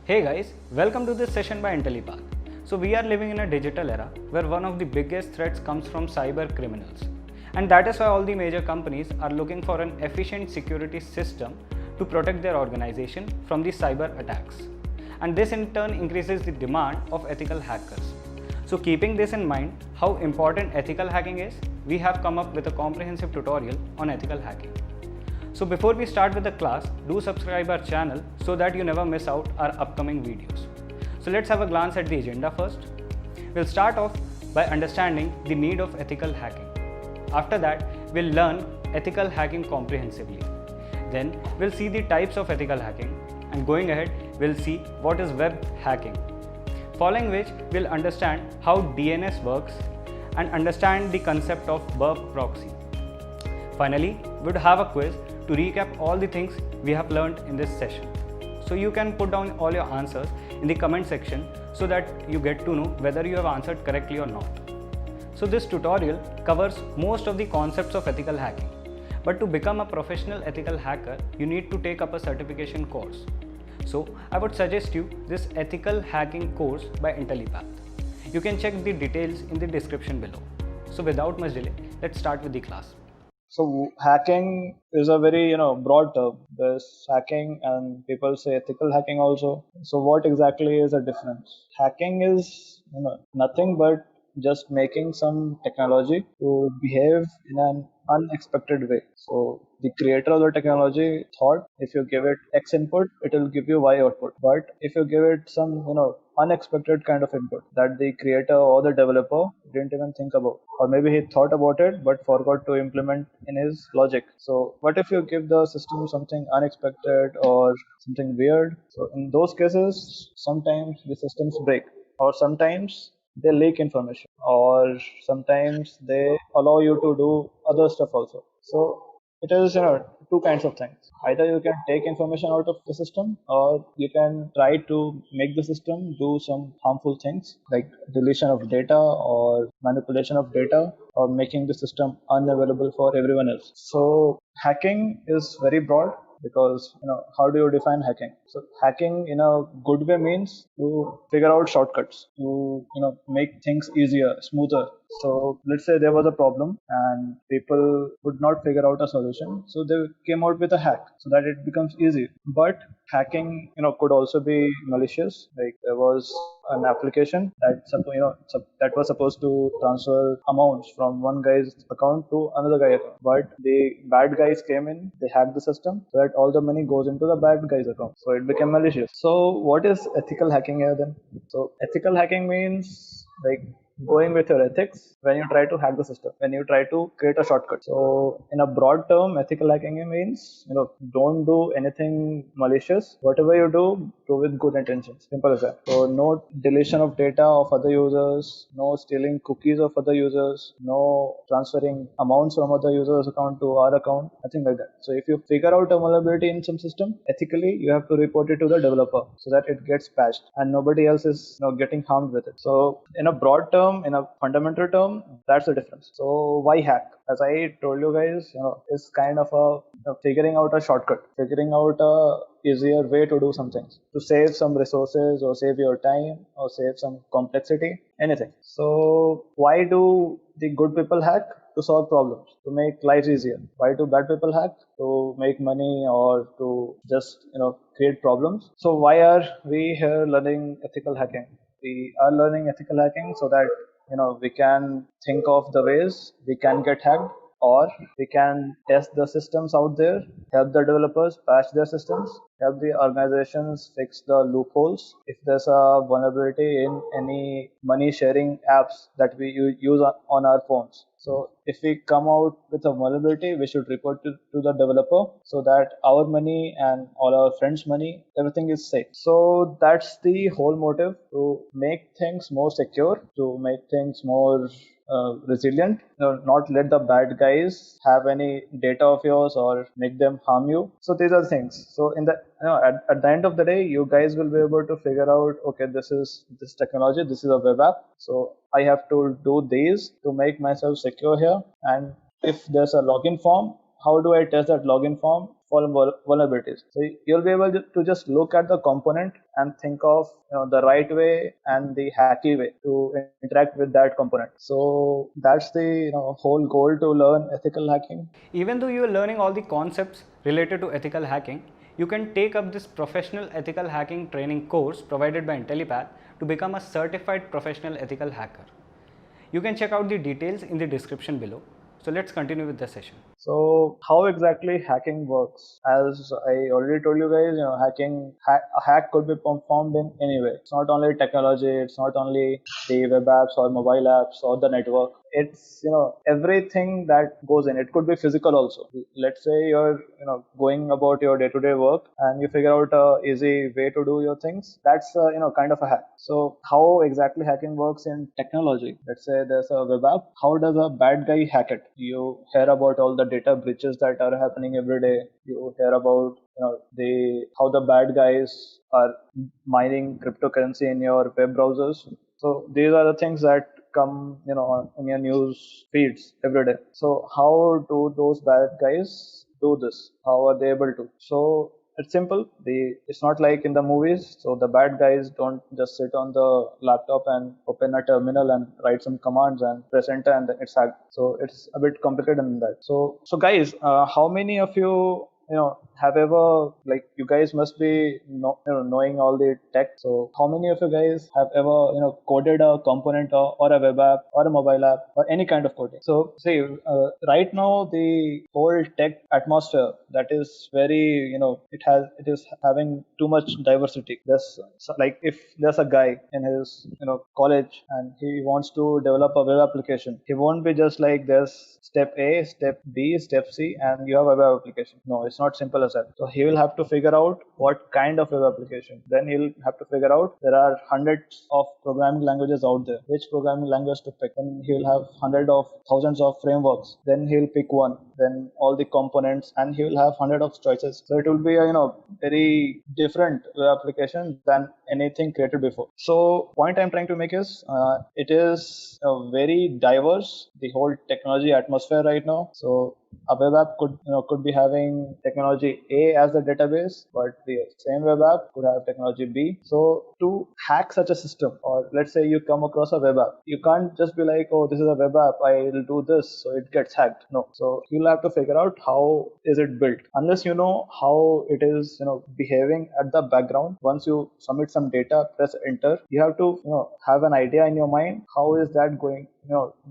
Hey guys, welcome to this session by IntelliPath. So we are living in a digital era where one of the biggest threats comes from cyber criminals. And that is why all the major companies are looking for an efficient security system to protect their organization from the cyber attacks. And this in turn increases the demand of ethical hackers. So keeping this in mind, how important ethical hacking is, we have come up with a comprehensive tutorial on ethical hacking. So before we start with the class, do subscribe our channel so that you never miss out our upcoming videos. So let's have a glance at the agenda first. We'll start off by understanding the need of ethical hacking. After that, we'll learn ethical hacking comprehensively. Then we'll see the types of ethical hacking, and going ahead, we'll see what is web hacking. Following which, we'll understand how DNS works and understand the concept of burp proxy. Finally, we would have a quiz to recap all the things we have learned in this session. So you can put down all your answers in the comment section so that you get to know whether you have answered correctly or not. So this tutorial covers most of the concepts of ethical hacking. But to become a professional ethical hacker, you need to take up a certification course. So I would suggest you this ethical hacking course by IntelliPath. You can check the details in the description below. So without much delay, let's start with the class. So hacking is a very broad term. There's hacking and people say ethical hacking also. So what exactly is the difference? Hacking is nothing but just making some technology to behave in an unexpected way. So the creator of the technology thought if you give it X input, it will give you Y output. But if you give it some unexpected kind of input that the creator or the developer didn't even think about, or maybe he thought about it but forgot to implement in his logic. So what if you give the system something unexpected or something weird? So in those cases, sometimes the systems break, or sometimes they leak information, or sometimes they allow you to do other stuff also. So it is two kinds of things. Either you can take information out of the system, or you can try to make the system do some harmful things like deletion of data or manipulation of data, or making the system unavailable for everyone else. So hacking is very broad, because how do you define hacking? So hacking in a good way means to figure out shortcuts to make things easier, smoother. So let's say there was a problem and people would not figure out a solution, so they came out with a hack so that it becomes easy. But hacking could also be malicious. Like there was an application that that was supposed to transfer amounts from one guy's account to another guy's account, but the bad guys came in, they hacked the system so that all the money goes into the bad guy's account, so it became malicious. So what is ethical hacking here then? So ethical hacking means like going with your ethics when you try to hack the system, when you try to create a shortcut. So in a broad term, ethical hacking means don't do anything malicious. Whatever you do with good intentions. Simple as that. So no deletion of data of other users, no stealing cookies of other users, no transferring amounts from other users' account to our account, nothing like that. So if you figure out a vulnerability in some system, ethically you have to report it to the developer so that it gets patched and nobody else is getting harmed with it. So in a broad term, in a fundamental term, that's the difference. So why hack? As I told you guys, is kind of a figuring out a shortcut, figuring out a easier way to do some things, to save some resources or save your time or save some complexity, anything. So why do the good people hack? To solve problems, to make life easier. Why do bad people hack? To make money or to just create problems. So why are we here learning ethical hacking? We are learning ethical hacking so that we can think of the ways we can get hacked, or we can test the systems out there, help the developers patch their systems, help the organizations fix the loopholes. If there's a vulnerability in any money sharing apps that we use on our phones, so if we come out with a vulnerability, we should report to the developer so that our money and all our friends' money, everything is safe. So that's the whole motive, to make things more secure, to make things more resilient, not let the bad guys have any data of yours or make them harm you. So these are the things. So in the at the end of the day, you guys will be able to figure out, okay, this is this technology, this is a web app, so I have to do these to make myself secure here. And if there's a login form, how do I test that login form vulnerabilities. So you'll be able to just look at the component and think of the right way and the hacky way to interact with that component. So that's the whole goal to learn ethical hacking. Even though you are learning all the concepts related to ethical hacking, you can take up this professional ethical hacking training course provided by Intellipath to become a certified professional ethical hacker. You can check out the details in the description below. So let's continue with the session. So how exactly hacking works? As I already told you guys, a hack could be performed in any way. It's not only technology, it's not only the web apps or mobile apps or the network. It's everything that goes in. It could be physical also. Let's say you're going about your day-to-day work and you figure out a easy way to do your things. That's kind of a hack. So how exactly hacking works in technology? Let's say there's a web app. How does a bad guy hack it? You hear about all the data breaches that are happening every day. You hear about how the bad guys are mining cryptocurrency in your web browsers. So these are the things that come in your news feeds every day. So how do those bad guys do this? How are they able to? So it's simple. It's not like in the movies. So the bad guys don't just sit on the laptop and open a terminal and write some commands and press enter and then it's hacked. So it's a bit complicated than that. So guys, how many of you have ever, like, you guys must be knowing all the tech. So how many of you guys have ever coded a component or a web app or a mobile app or any kind of coding? So see, right now the whole tech atmosphere, that is very it is having too much diversity. Like, if there's a guy in his college and he wants to develop a web application, he won't be just like there's step A, step B, step C, and you have a web application. No, it's not simple as that. So he will have to figure out what kind of web application. Then he'll have to figure out there are hundreds of programming languages out there. Which programming language to pick? Then he'll have hundreds of thousands of frameworks. Then he'll pick one. Then all the components, and he will have hundred of choices. So it will be a very different web application than anything created before. So point I'm trying to make is it is very diverse, the whole technology atmosphere right now. So a web app could be having technology A as the database, but the same web app could have technology B. So to hack such a system, or let's say you come across a web app, you can't just be like, oh, this is a web app, I'll do this, so it gets hacked. No. So you'll have to figure out how is it built. Unless you know how it is behaving at the background, once you submit some data, press enter, you have to have an idea in your mind, how is that going,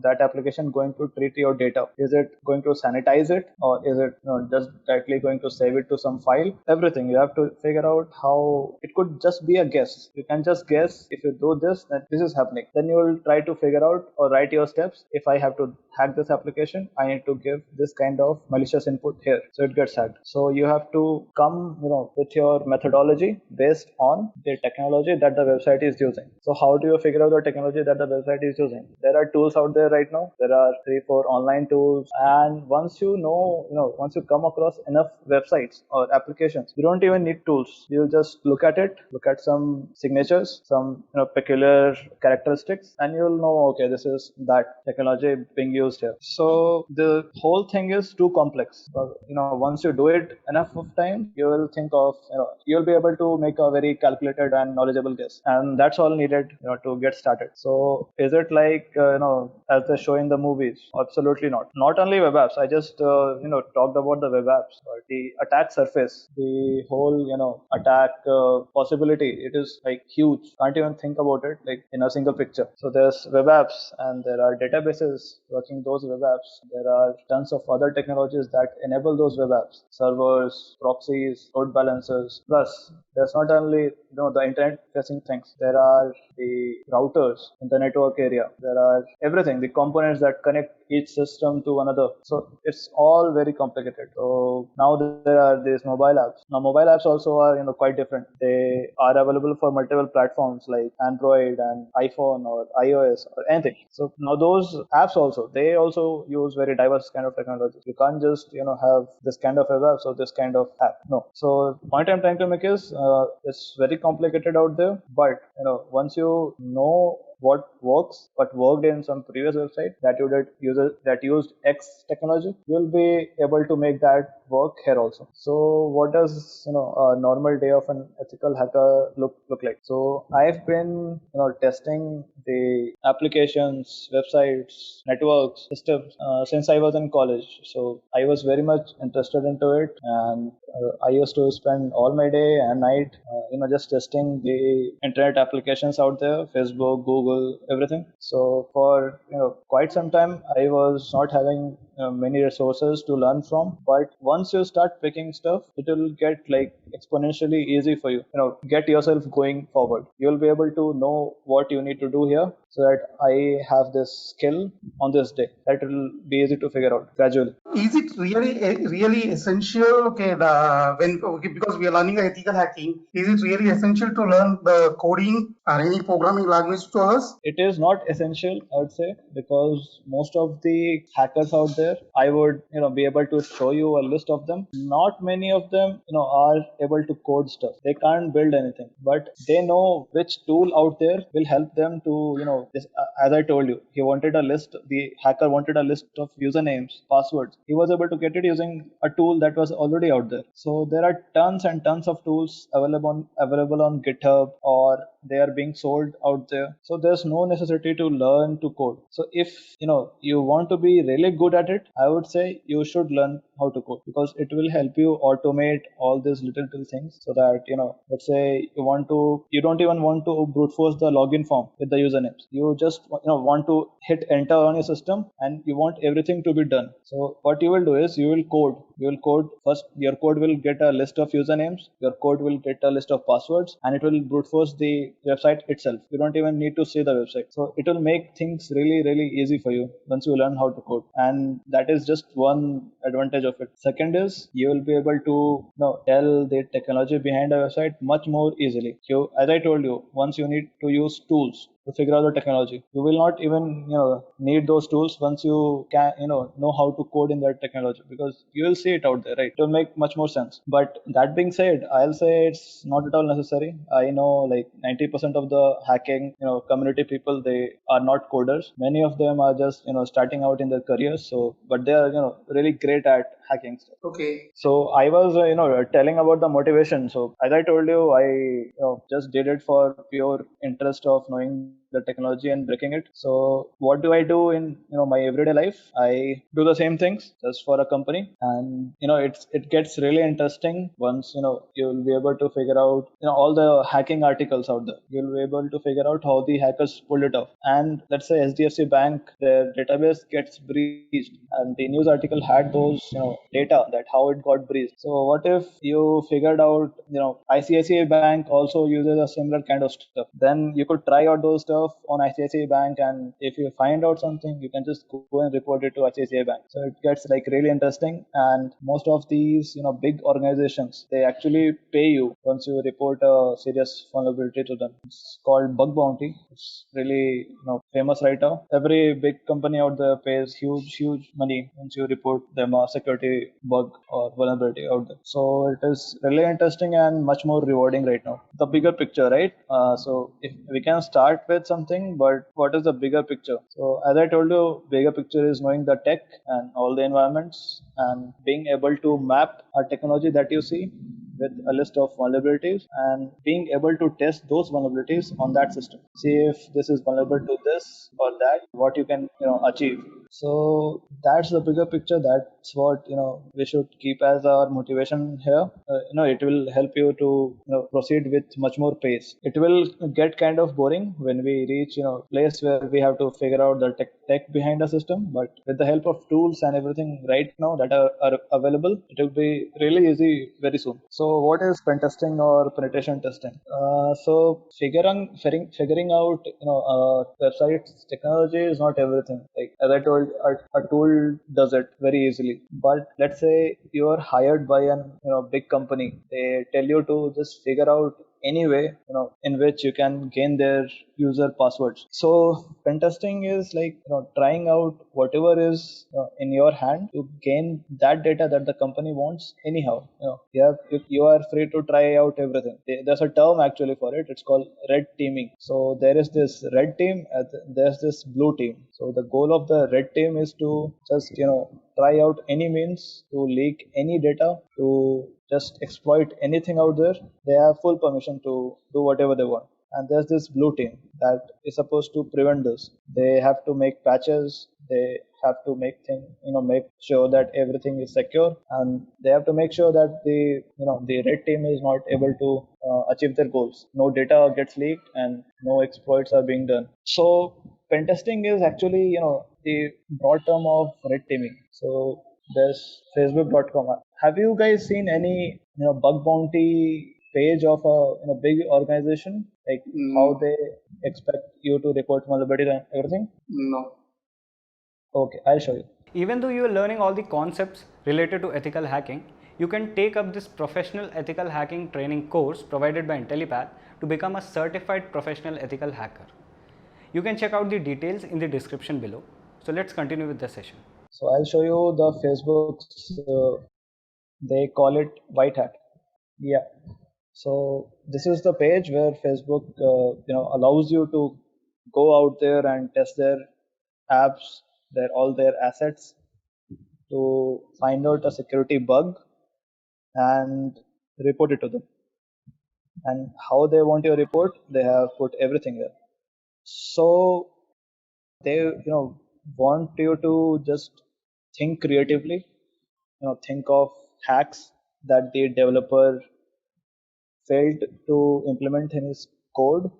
that application going to treat your data. Is it going to sanitize it, or is it just directly going to save it to some file? Everything you have to figure out. How it could just be a guess. You can just guess, if you do this, then this is happening. Then you will try to figure out or write your steps. If I have to hack this application, I need to give this kind of malicious input here, so it gets hacked. So you have to come with your methodology based on the technology that the website is using. So how do you figure out the technology that the website is using? There are tools out there right now. There are 3-4 online tools, and once once you come across enough websites or applications, you don't even need tools. You just look at it, look at some signatures, some peculiar characteristics, and you'll know, okay, this is that technology being used here. So the whole thing is too complex. Once you do it enough of time, you will think of you'll be able to make a very calculated and knowledgeable guess, and that's all needed to get started. So is it like as they show in the movies? Absolutely not. Not only web apps. I just talked about the web apps, but the attack surface, the whole attack possibility, it is like huge. Can't even think about it like in a single picture. So there's web apps, and there are databases working those web apps. There are tons of other technologies that enable those web apps: servers, proxies, load balancers. Plus there's not only the internet facing things. There are the routers in the network area. There are everything, the components that connect each system to another. So it's all very complicated. So now there are these mobile apps. Now mobile apps also are quite different. They are available for multiple platforms like Android and iPhone or iOS or anything. So now those apps also, they also use very diverse kind of technology. You can't just have this kind of web app or this kind of app. No. So point I'm trying to make is it's very complicated out there, but once you know what works, what worked in some previous website that you did user that used X technology, you'll be able to make that work here also. So what does a normal day of an ethical hacker look like? So I've been testing the applications, websites, networks, systems since I was in college. So I was very much interested into it, and I used to spend all my day and night, just testing the internet applications out there, Facebook, Google, everything. So for quite some time, I was not having many resources to learn from. But once you start picking stuff, it will get like exponentially easy for you. Get yourself going forward. You'll be able to know what you need to do here, so that I have this skill on this day. That will be easy to figure out gradually. Is it really essential? Okay, because we are learning ethical hacking, is it really essential to learn the coding or any programming language to us? It is not essential, I would say, because most of the hackers out there, I would be able to show you a list of them. Not many of them are able to code stuff. They can't build anything, but they know which tool out there will help them to as I told you, the hacker wanted a list of usernames, passwords. He was able to get it using a tool that was already out there. So there are tons and tons of tools available on GitHub, or they are being sold out there. So there's no necessity to learn to code. So if you want to be really good at it, I would say you should learn how to code, because it will help you automate all these little things, so that let's say you don't even want to brute force the login form with the usernames. You just want to hit enter on your system, and you want everything to be done. So what you will do is you will code first. Your code will get a list of usernames, your code will get a list of passwords, and it will brute force the website itself. You don't even need to see the website. So it will make things really easy for you once you learn how to code, and that is just one advantage of it. Second is you will be able to tell the technology behind a website much more easily. As I told you, once you need to use tools to figure out the technology, you will not even need those tools once you can know how to code in that technology, because you will see it out there, right? It will make much more sense. But that being said, I'll say it's not at all necessary. I know like 90% of the hacking community people, they are not coders. Many of them are just starting out in their careers. So but they are really great at hacking stuff. Okay. So I was telling about the motivation. So as I told you, I just did it for pure interest of knowing the technology and breaking it. So what do I do in my everyday life? I do the same things just for a company, and it gets really interesting once you'll be able to figure out all the hacking articles out there. You'll be able to figure out how the hackers pulled it off. And let's say HDFC Bank, their database gets breached, and the news article had those data that how it got breached. So what if you figured out ICICI Bank also uses a similar kind of stuff? Then you could try out those stuff on ICICI Bank, and if you find out something, you can just go and report it to ICICI Bank. So it gets like really interesting. And most of these big organizations, they actually pay you once you report a serious vulnerability to them. It's called bug bounty. It's really famous right now. Every big company out there pays huge money once you report them a security bug or vulnerability out there. So it is really interesting and much more rewarding right now. The bigger picture, right? So if we can start with something, but what is the bigger picture? So as I told you, bigger picture is knowing the tech and all the environments, and being able to map a technology that you see with a list of vulnerabilities, and being able to test those vulnerabilities on that system. See if this is vulnerable to this or that, what you can achieve. So that's the bigger picture. That's what we should keep as our motivation here. It will help you to proceed with much more pace. It will get kind of boring when we reach place where we have to figure out the tech behind a system. But with the help of tools and everything right now that are available, it will be really easy very soon. So what is pen testing or penetration testing? So figuring out websites technology is not everything. Like as I told, a tool does it very easily. But let's say you are hired by an big company. They tell you to just figure out any way, in which you can gain their user passwords. So pen testing is like, trying out whatever is in your hand to gain that data that the company wants anyhow. You are free to try out everything. There's a term actually for it. It's called red teaming. So there is this red team, there's this blue team. So the goal of the red team is to just, try out any means to leak any data, to just exploit anything out there. They have full permission to do whatever they want. And there's this blue team that is supposed to prevent this. They have to make patches. They have to make sure that everything is secure, and they have to make sure that the red team is not able to achieve their goals. No data gets leaked and no exploits are being done. So pen testing is actually, the broad term of red teaming. So there's Facebook.com. Have you guys seen any bug bounty page of a big organization, like how they expect you to report vulnerabilities and everything? No. Okay, I'll show you. Even though you are learning all the concepts related to ethical hacking, you can take up this professional ethical hacking training course provided by Intellipaat to become a certified professional ethical hacker. You can check out the details in the description below. So let's continue with the session. So I'll show you the Facebook's, they call it white hat. Yeah. So this is the page where Facebook, allows you to go out there and test their apps, all their assets, to find out a security bug and report it to them. And how they want your report, they have put everything there. So they want you to just think creatively, think of hacks that the developer failed to implement in his code.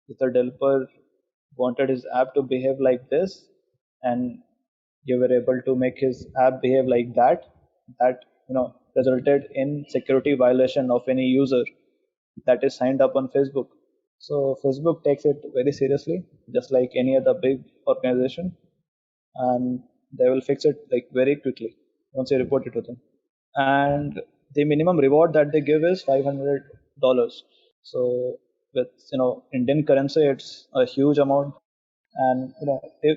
If the developer wanted his app to behave like this, and you were able to make his app behave like that resulted in security violation of any user that is signed up on Facebook. So Facebook takes it very seriously, just like any other big organization, and they will fix it like very quickly once you report it to them. And the minimum reward that they give is $500. So with Indian currency, it's a huge amount, and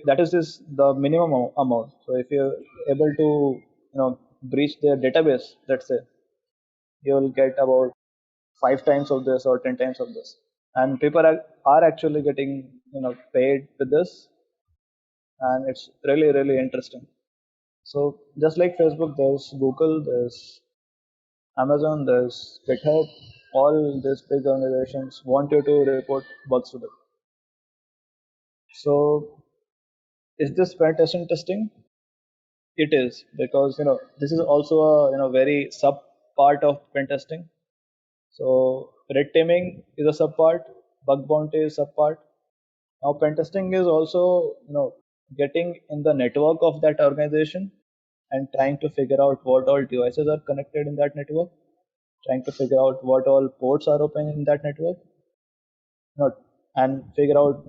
that is the minimum amount. So if you're able to breach their database, let's say, you'll get about 5 times of this or 10 times of this, and people are actually getting paid with this, and it's really, really interesting. So just like Facebook, there's Google, there's Amazon, there's GitHub. All these big organizations want you to report bugs to them. So is this penetration testing? It is, because this is also a very sub part of pen testing. So red teaming is a sub part, bug bounty is sub part. Now pen testing is also getting in the network of that organization and trying to figure out what all devices are connected in that network, trying to figure out what all ports are open in that network, and figure out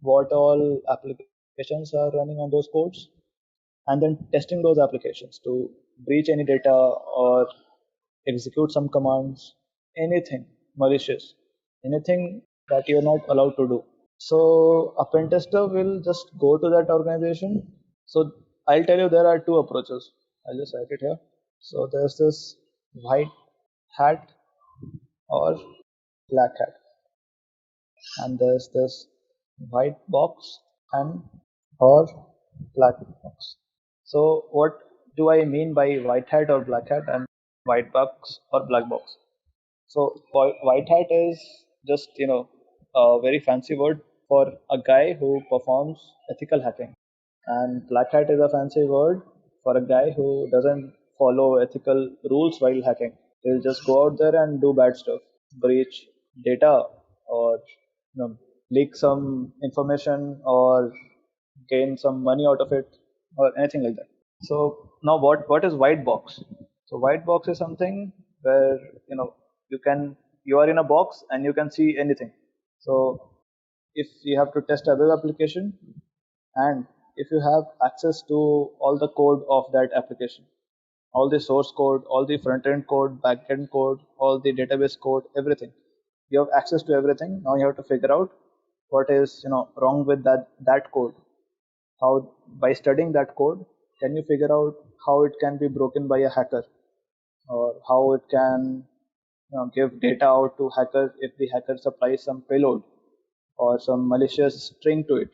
what all applications are running on those ports, and then testing those applications to breach any data or execute some commands, anything malicious, anything that you're not allowed to do. So a pen tester will just go to that organization. So I'll tell you, there are two approaches. I'll just write it here. So there's this white hat or black hat, and there's this white box and or black box. So what do I mean by white hat or black hat and white box or black box? So white hat is just a very fancy word for a guy who performs ethical hacking, and black hat is a fancy word for a guy who doesn't follow ethical rules while hacking. He'll just go out there and do bad stuff, breach data, or leak some information, or gain some money out of it, or anything like that. So now what is white box? So white box is something where you are in a box and you can see anything. So if you have to test a web application, and if you have access to all the code of that application, all the source code, all the front end code, back end code, all the database code, everything. You have access to everything. Now you have to figure out what is wrong with that code. How, by studying that code, can you figure out how it can be broken by a hacker, or how it can give data out to hackers if the hacker supplies some payload or some malicious string to it.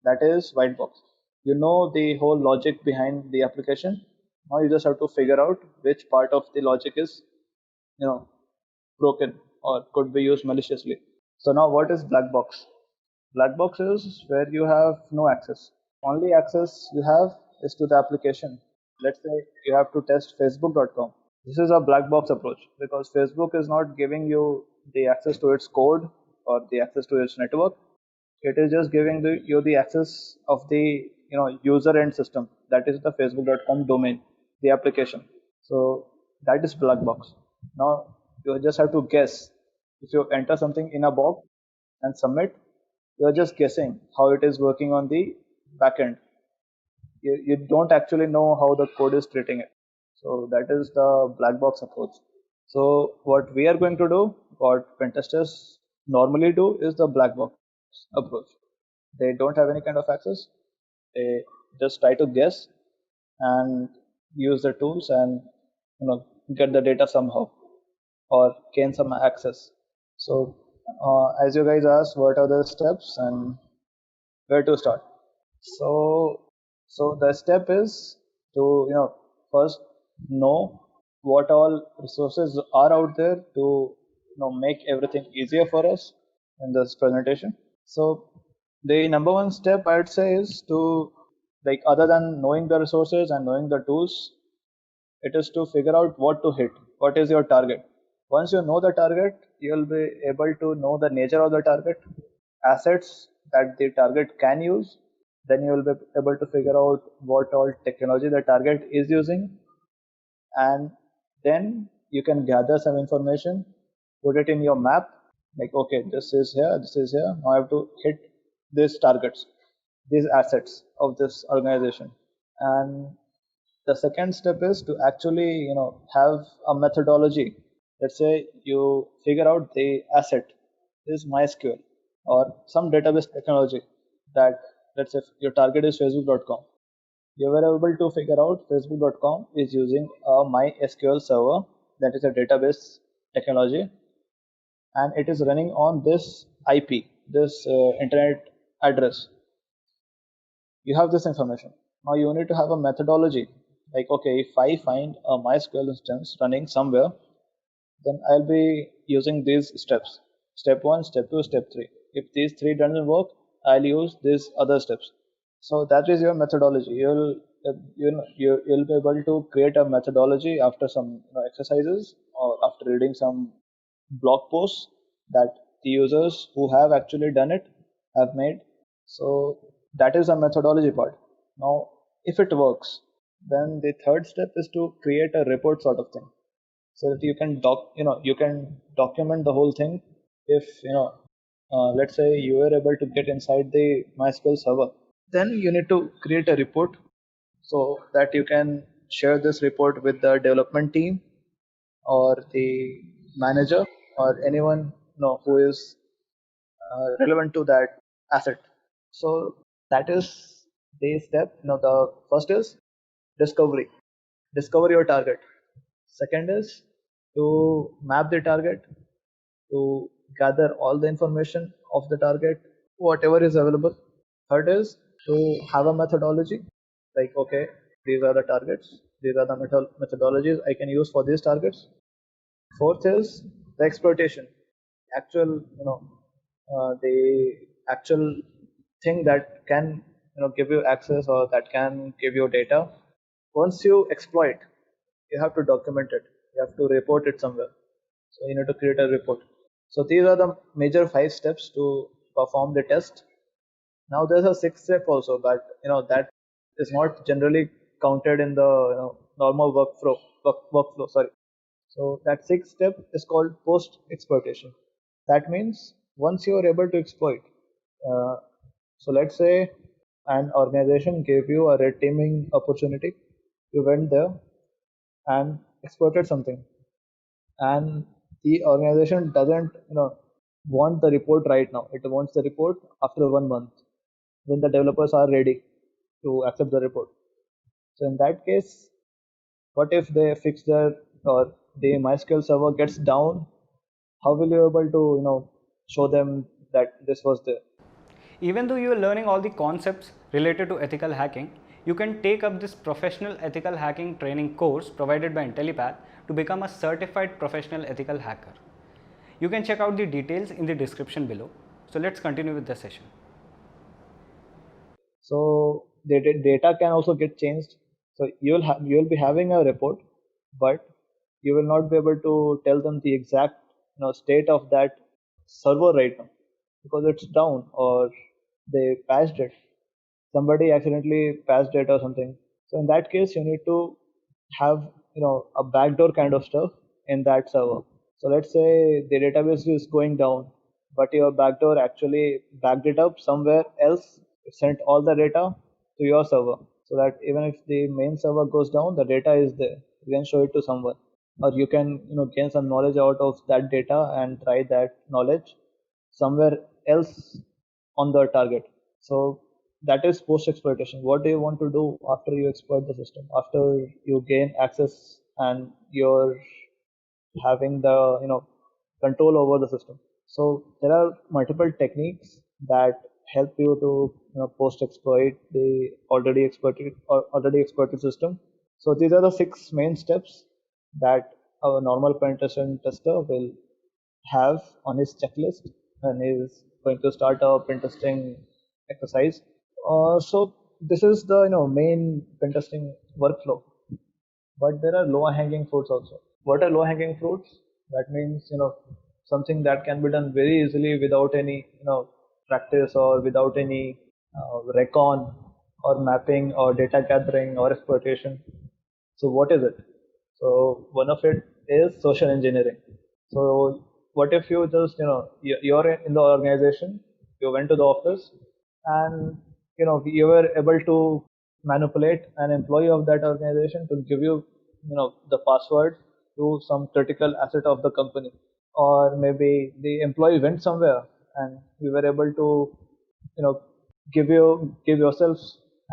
That is white box. You know the whole logic behind the application. Now you just have to figure out which part of the logic is you know broken or could be used maliciously. So now what is black box? Black box is where you have no access. Only access you have is to the application. Let's say you have to test facebook.com. This is a black box approach because Facebook is not giving you the access to its code or the access to its network. It is just giving you the access of the user end system, that is the facebook.com domain, the application. So that is black box. Now you just have to guess. If you enter something in a box and submit, you're just guessing how it is working on the backend. You don't actually know how the code is treating it. So that is the black box approach. So what we are going to do, what pen testers normally do, is the black box approach. They don't have any kind of access. They just try to guess and use the tools and get the data somehow or gain some access. So as you guys asked, what are the steps and where to start? So the step is to first know what all resources are out there to make everything easier for us in this presentation. So the number one step I'd say is to, like, other than knowing the resources and knowing the tools, it is to figure out what to hit. What is your target? Once you know the target, you'll be able to know the nature of the target, assets that the target can use. Then you will be able to figure out what all technology the target is using, and then you can gather some information, put it in your map, like, okay, this is here, this is here. Now I have to hit these targets, these assets of this organization. And the second step is to actually have a methodology. Let's say you figure out the asset is MySQL or some database technology that, let's say your target is facebook.com. You were able to figure out facebook.com is using a MySQL server, that is a database technology, and it is running on this IP, this internet address. You have this information. Now you need to have a methodology. Like, okay, if I find a MySQL instance running somewhere, then I'll be using these steps. Step 1, step 2, step 3. If these 3 doesn't work, I'll use these other steps. So that is your methodology. You'll be able to create a methodology after some exercises or after reading some blog posts that the users who have actually done it have made. So that is the methodology part. Now, if it works, then the third step is to create a report sort of thing, so that you can document the whole thing. If let's say you were able to get inside the MySQL server, then you need to create a report so that you can share this report with the development team or the manager or anyone who is relevant to that asset. So that is the step. The first is discovery. Discover your target. Second is to map the target, to gather all the information of the target, whatever is available. Third is to have a methodology, like, okay, these are the targets, these are the methodologies I can use for these targets. Fourth is the exploitation, actual, the actual thing that can give you access or that can give you data. Once you exploit, you have to document it, you have to report it somewhere. So you need to create a report. So these are the major 5 steps to perform the test. Now there's a 6th step also, but that is not generally counted in the normal workflow. Sorry. So that 6th step is called post exploitation. That means once you are able to exploit, uh, so let's say an organization gave you a red teaming opportunity. You went there, and exploited something, and the organization doesn't want the report right now. It wants the report after 1 month when the developers are ready to accept the report. So in that case, what if they fix their or the MySQL server gets down? How will you able to show them that this was there? Even though you are learning all the concepts related to ethical hacking, you can take up this professional ethical hacking training course provided by Intellipath to become a certified professional ethical hacker. You can check out the details in the description below. So let's continue with the session. So the data can also get changed. So you will be having a report, but you will not be able to tell them the exact state of that server right now because it's down or they patched it. Somebody accidentally patched it or something. So in that case, you need to have a backdoor kind of stuff in that server. So let's say the database is going down, but your backdoor actually backed it up somewhere else, sent all the data to your server, so that even if the main server goes down, the data is there. You can show it to someone, or you can gain some knowledge out of that data and try that knowledge somewhere else on the target. So that is post exploitation. What do you want to do after you exploit the system? After you gain access and you're having the control over the system. So there are multiple techniques that help you to post exploit the already exploited system. So these are the 6 main steps that a normal penetration tester will have on his checklist and is going to start a pen testing exercise. So this is the main pen testing workflow. But there are low hanging fruits also. What are low hanging fruits? That means something that can be done very easily without any practice or without any recon or mapping or data gathering or exploitation. So what is it? So one of it is social engineering. So what if you just you're in the organization, you went to the office, and you were able to manipulate an employee of that organization to give you the password to some critical asset of the company, or maybe the employee went somewhere and you were able to you know give yourself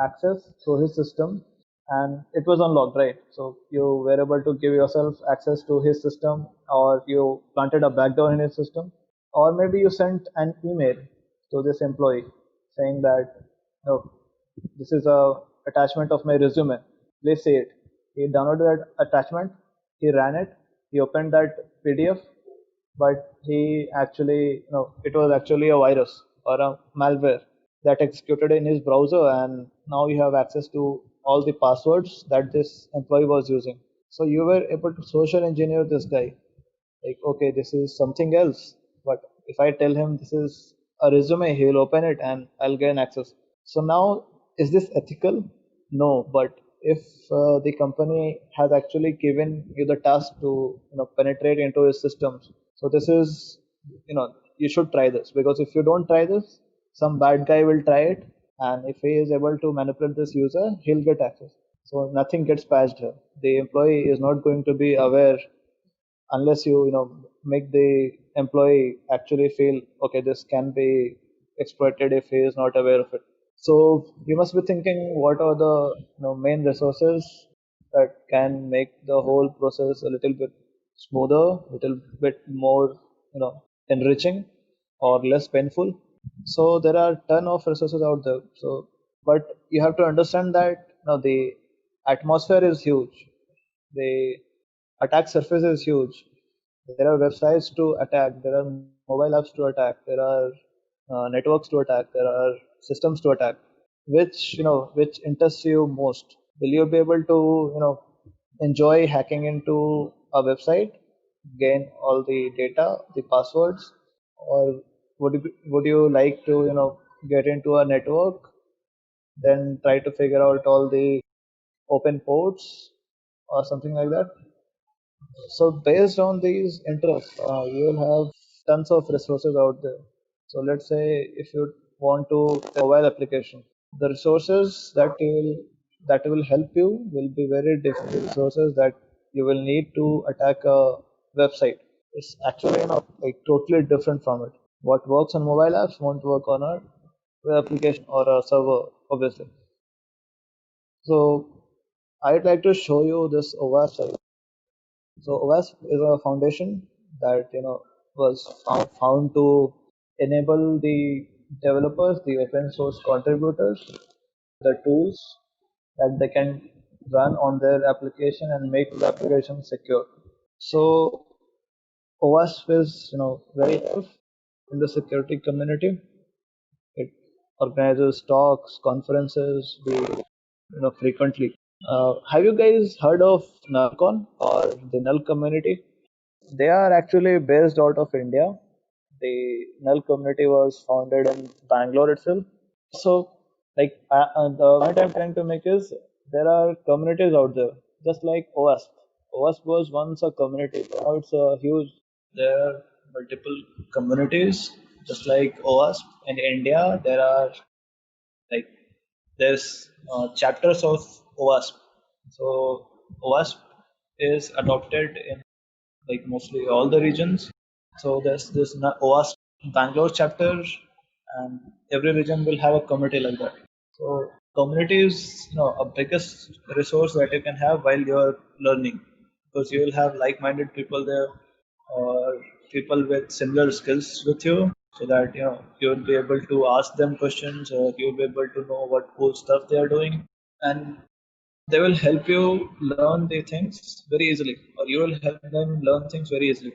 access to his system, and it was unlocked, right? So you were able to give yourself access to his system, or you planted a backdoor in his system, or maybe you sent an email to this employee saying that, no, this is a attachment of my resume. Please see it. He downloaded that attachment. He ran it. He opened that PDF, but he actually, it was actually a virus or a malware that executed in his browser, and now you have access to all the passwords that this employee was using. So you were able to social engineer this guy. Like, okay, this is something else, but if I tell him this is a resume, he will open it and I'll gain access. So now, is this ethical? No, but if the company has actually given you the task to penetrate into his systems, so this is you should try this, because if you don't try this, some bad guy will try it, and if he is able to manipulate this user, he'll get access. So nothing gets patched here. The employee is not going to be aware unless you make the employee actually feel, okay, this can be exploited if he is not aware of it. So you must be thinking, what are the main resources that can make the whole process a little bit smoother, a little bit more enriching or less painful. So there are ton of resources out there. So but you have to understand that the atmosphere is huge, the attack surface is huge. There are websites to attack, there are mobile apps to attack, there are networks to attack, there are systems to attack. Which interests you most? Will you be able to enjoy hacking into a website, gain all the data, the passwords, or would you like to get into a network, then try to figure out all the open ports or something like that? So based on these interests, you will have tons of resources out there. So let's say if you want to mobile application, the resources that will help you will be very different resources that you will need to attack a website. It's actually like totally different from it. What works on mobile apps won't work on a web application or a server, obviously. So I'd like to show you this OWASP site. So OWASP is a foundation that was found to enable the developers, the open source contributors, the tools that they can run on their application and make the application secure. So OWASP is very active in the security community. It organizes talks, conferences, frequently. Have you guys heard of Nullcon or the Null community? They are actually based out of India. The Null community was founded in Bangalore itself. So, like, the point I'm trying to make is there are communities out there, just like OWASP. OWASP was once a community. Now it's a huge. There are multiple communities, just like OWASP. In India, there are like there's chapters of OWASP. So OWASP is adopted in like mostly all the regions. So there's this OWASP Bangalore chapter, and every region will have a community like that. So community is a biggest resource that you can have while you're learning, because you will have like-minded people there or people with similar skills with you, so that you'll be able to ask them questions, or you'll be able to know what cool stuff they are doing, and they will help you learn the things very easily, or you will help them learn things very easily.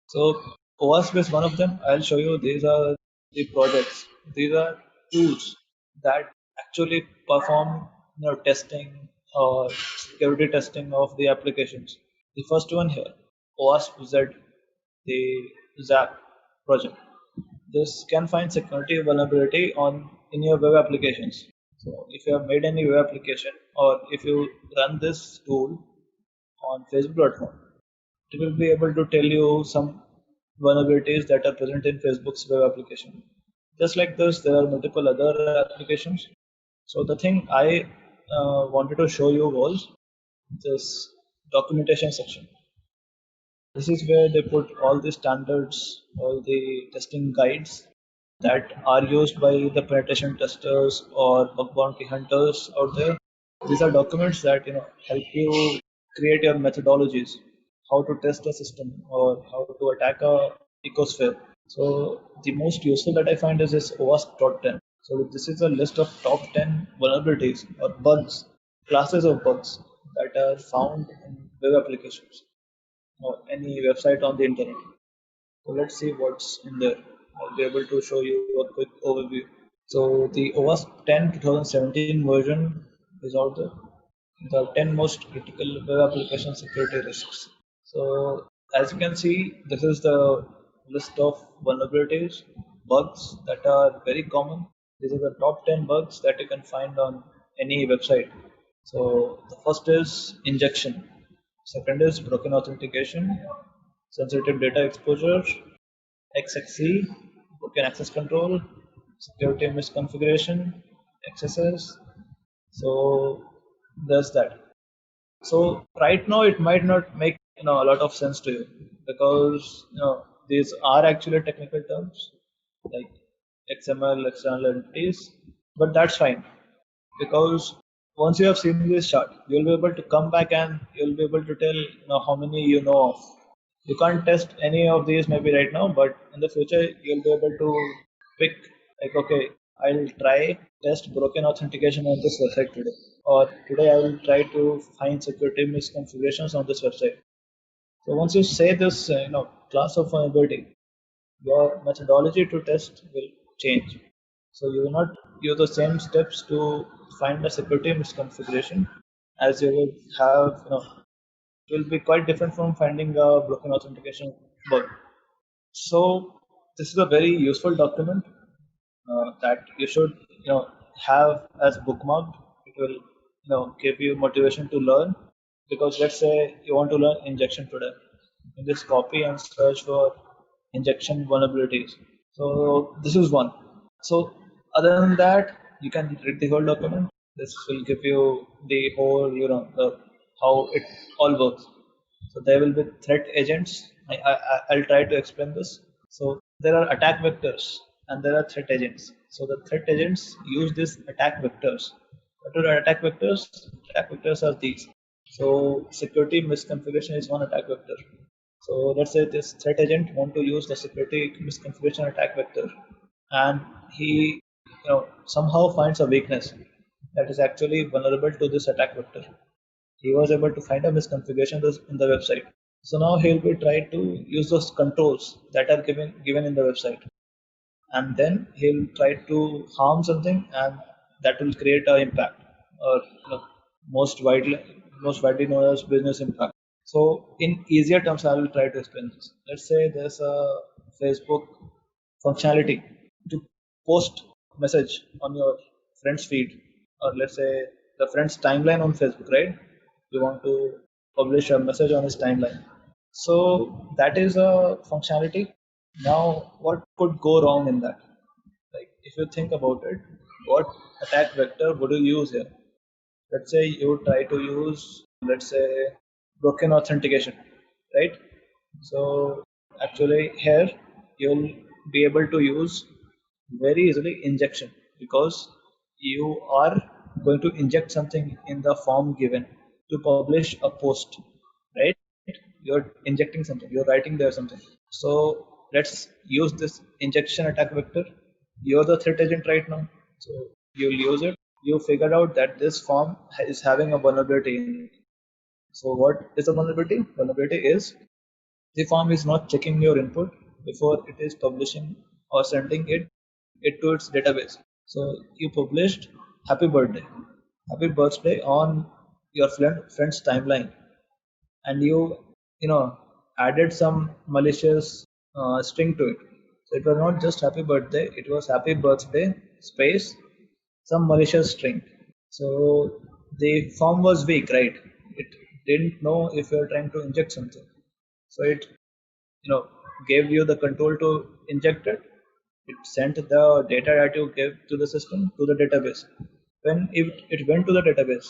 So OWASP is one of them. I'll show you. These are the projects. These are tools that actually perform testing or security testing of the applications. The first one here, OWASP Z, the ZAP project. This can find security vulnerability on in your web applications. So if you have made any web application, or if you run this tool on Facebook platform, it will be able to tell you some vulnerabilities that are present in Facebook's web application. Just like this, there are multiple other applications. So the thing I wanted to show you was this documentation section. This is where they put all the standards, all the testing guides that are used by the penetration testers or bug bounty hunters out there. These are documents that help you create your methodologies, how to test a system or how to attack a ecosphere. So the most useful that I find is this OWASP top 10. So this is a list of top 10 vulnerabilities or bugs, classes of bugs that are found in web applications or any website on the internet. So let's see what's in there. I'll be able to show you a quick overview. So the OWASP 10 2017 version is out there. The 10 most critical web application security risks. So as you can see, this is the list of vulnerabilities, bugs that are very common. These are the top 10 bugs that you can find on any website. So the first is injection. Second is broken authentication, sensitive data exposure, XXC, broken access control, security misconfiguration, XSS. So there's that. So right now it might not make a lot of sense to you, because these are actually technical terms like XML, external entities, but that's fine, because once you have seen this chart, you'll be able to come back and you'll be able to tell how many you know of. You can't test any of these maybe right now, but in the future you'll be able to pick like, okay, I'll try test broken authentication on this website today, or today I will try to find security misconfigurations on this website. So once you say this, class of vulnerability, your methodology to test will change. So you will not use the same steps to find a security misconfiguration as you will have, it will be quite different from finding a broken authentication bug. So this is a very useful document that you should, have as bookmarked. It will, give you motivation to learn, because let's say you want to learn injection today. You can just copy and search for injection vulnerabilities. So this is one. So other than that, you can read the whole document. This will give you the whole, how it all works. So there will be threat agents. I'll try to explain this. So there are attack vectors and there are threat agents. So the threat agents use these attack vectors. What are attack vectors? Attack vectors are these. So security misconfiguration is one attack vector. So let's say this threat agent want to use the security misconfiguration attack vector, and he somehow finds a weakness that is actually vulnerable to this attack vector. He was able to find a misconfiguration in the website. So now he'll be trying to use those controls that are given in the website, and then he'll try to harm something, and that will create an impact, or most widely most widely known as business impact. So in easier terms, I will try to explain this. Let's say there's a Facebook functionality to post message on your friend's feed, or let's say the friend's timeline on Facebook, right? You want to publish a message on his timeline. So that is a functionality. Now what could go wrong in that? Like, if you think about it, what attack vector would you use here? Let's say you try to use, let's say, broken authentication, right? So actually here you'll be able to use very easily injection, because you are going to inject something in the form given to publish a post, right? You're injecting something, you're writing there something. So let's use this injection attack vector. You're the threat agent right now, so you'll use it. You figured out that this form is having a vulnerability in it. So what is the vulnerability? Vulnerability is the form is not checking your input before it is publishing or sending it to its database. So you published happy birthday on your friend's timeline, and you know added some malicious string to it. So it was not just happy birthday; it was happy birthday space some malicious string. So the form was weak, right? It didn't know if you are trying to inject something. So it you know gave you the control to inject it. It sent the data that you gave to the system to the database. When it went to the database,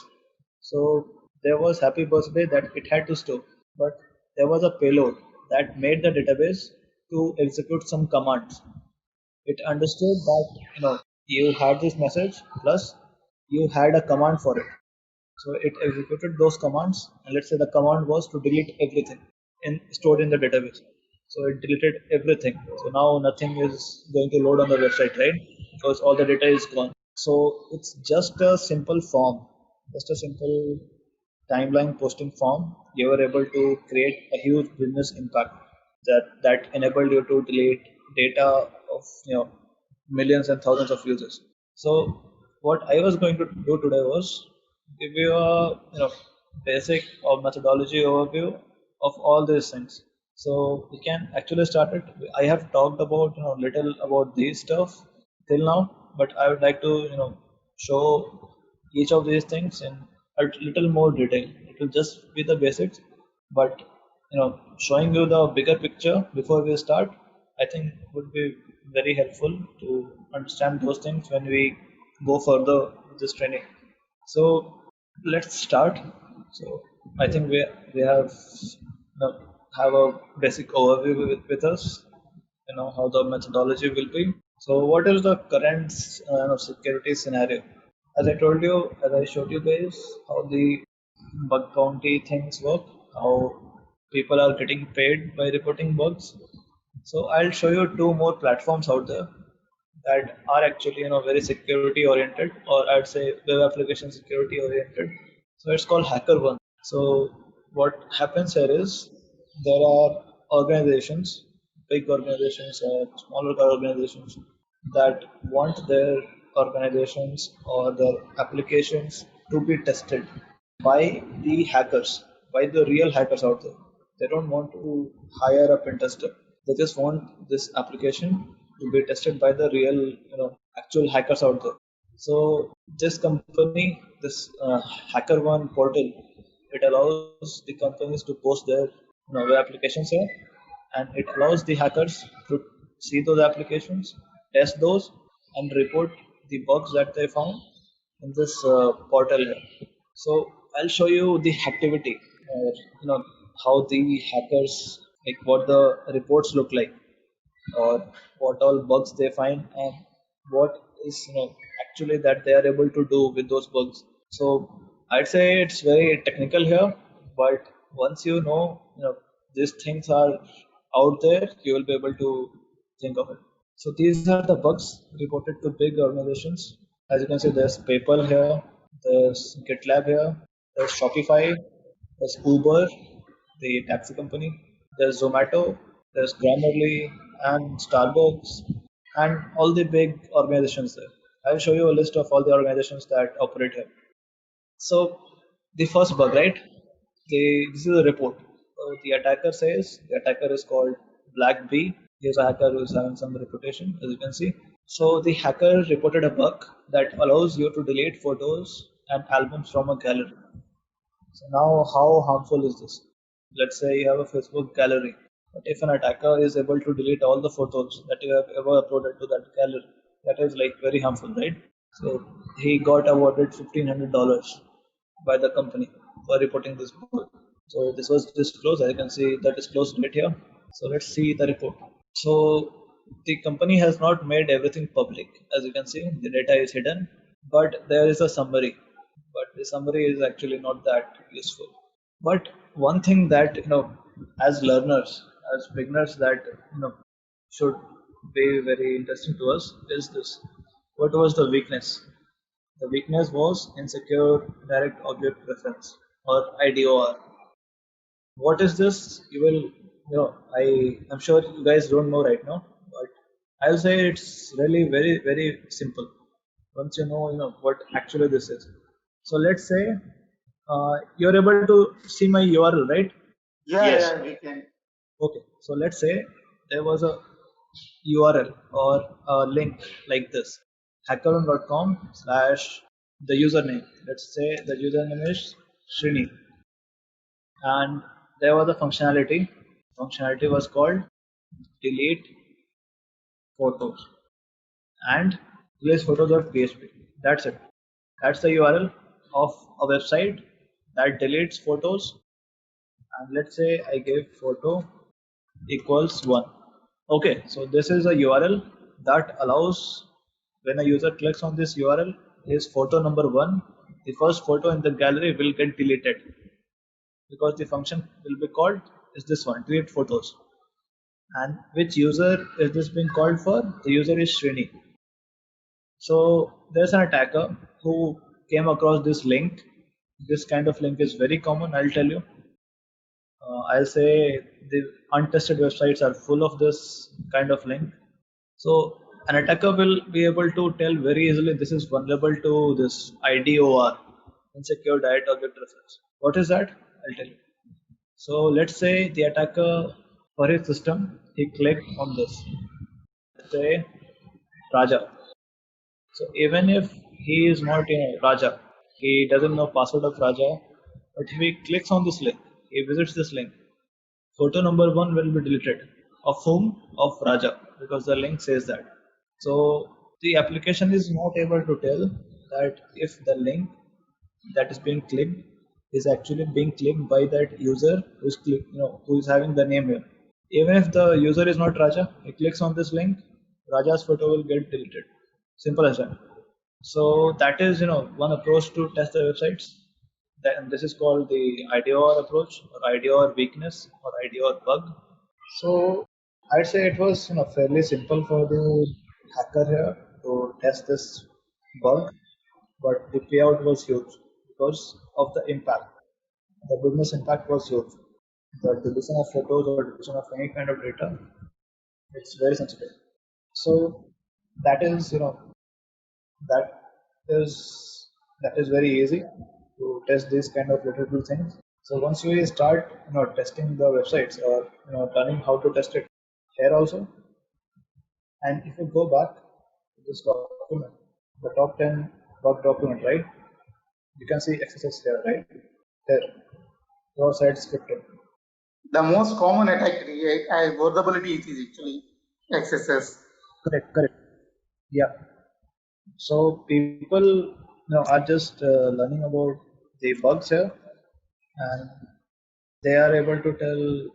so there was happy birthday that it had to store, but there was a payload that made the database to execute some commands. It understood that you had this message plus you had a command for it. So it executed those commands, and let's say the command was to delete everything stored in the database. So it deleted everything. So now nothing is going to load on the website, right? Because all the data is gone. So it's just a simple form, just a simple timeline posting form. You were able to create a huge business impact that enabled you to delete data of millions and thousands of users. So what I was going to do today was give you a basic or methodology overview of all these things. So we can actually start it. I have talked about little about these stuff till now, but I would like to show each of these things in a little more detail. It will just be the basics, but showing you the bigger picture before we start, I think would be very helpful to understand those things when we go further with this training. So let's start. So I think we have a basic overview with us, how the methodology will be. So what is the current security scenario? As I told you, as I showed you guys how the bug bounty things work, how people are getting paid by reporting bugs. So I'll show you two more platforms out there that are actually very security oriented, or I'd say web application security oriented. So it's called HackerOne. So what happens here is there are organizations, big organizations or smaller organizations, that want their organizations or their applications to be tested by the hackers, by the real hackers out there. They don't want to hire a pen tester. They just want this application to be tested by the real, actual hackers out there. So this company, this HackerOne portal, it allows the companies to post their web applications here, and it allows the hackers to see those applications, test those, and report the bugs that they found in this portal here. So I'll show you the activity, how the hackers, like what the reports look like, or what all bugs they find, and what is actually that they are able to do with those bugs. So I'd say it's very technical here, but once these things are out there, you will be able to think of it. So these are the bugs reported to big organizations. As you can see, there's PayPal here, there's GitLab here, there's Shopify, there's Uber, the taxi company, there's Zomato, there's Grammarly, and Starbucks, and all the big organizations there. I'll show you a list of all the organizations that operate here. So the first bug, right? This is a report. The attacker says the attacker is called Black Bee. He's a hacker who is having some reputation, as you can see. So the hacker reported a bug that allows you to delete photos and albums from a gallery. So now, how harmful is this? Let's say you have a Facebook gallery, but if an attacker is able to delete all the photos that you have ever uploaded to that gallery, that is like very harmful, right? So he got awarded $1,500 by the company for reporting this bug. So this was disclosed. As you can see, the disclosed date here. So let's see the report. So the company has not made everything public. As you can see, the data is hidden, but there is a summary. But the summary is actually not that useful. But one thing that as learners, as beginners, that should be very interesting to us is this: what was the weakness? The weakness was insecure direct object reference, or IDOR. What is this? You will, I'm sure you guys don't know right now, but I'll say it's really very, very simple. Once what actually this is. So let's say you're able to see my URL, right? Yeah, we can. Okay. So let's say there was a URL or a link like this: hackathon.com slash the username. Let's say the username is Srini, and there was a functionality. Functionality was called delete photos and delete photos.php. That's it. That's the URL of a website that deletes photos. And let's say I give photo equals 1. Okay, so this is a URL that allows, when a user clicks on this URL, his photo number 1, the first photo in the gallery will get deleted, because the function will be called is this one, delete photos. And which user is this being called for? The user is Srini. So there's an attacker who came across this link. This kind of link is very common, I'll tell you. I'll say the untested websites are full of this kind of link. So an attacker will be able to tell very easily this is vulnerable to this IDOR, insecure direct object reference. What is that? I'll tell you. So let's say the attacker, for his system, he clicked on this. Let's say Raja. So even if he is not Raja, he doesn't know password of Raja, but if he clicks on this link, he visits this link, photo number 1 will be deleted. Of whom? Of Raja, because the link says that. So the application is not able to tell that if the link that is being clicked is actually being clicked by that user who is having the name here. Even if the user is not Raja, he clicks on this link, Raja's photo will get deleted. Simple as that. So that is one approach to test the websites. And this is called the IDOR approach, or IDOR weakness, or IDOR bug. So I'd say it was fairly simple for the hacker here to test this bug, but the payout was huge because of the impact. The business impact was huge. The deletion of photos or deletion of any kind of data, it's very sensitive. So that is that is that is very easy to test these kind of little things. So once you start testing the websites, or learning how to test it here also, and if you go back to this document, the top 10 bug document, right? You can see XSS here, right? There, your site scripting. The most common attack vulnerability is actually XSS. Correct. Yeah. So people are just learning about the bugs here, and they are able to tell,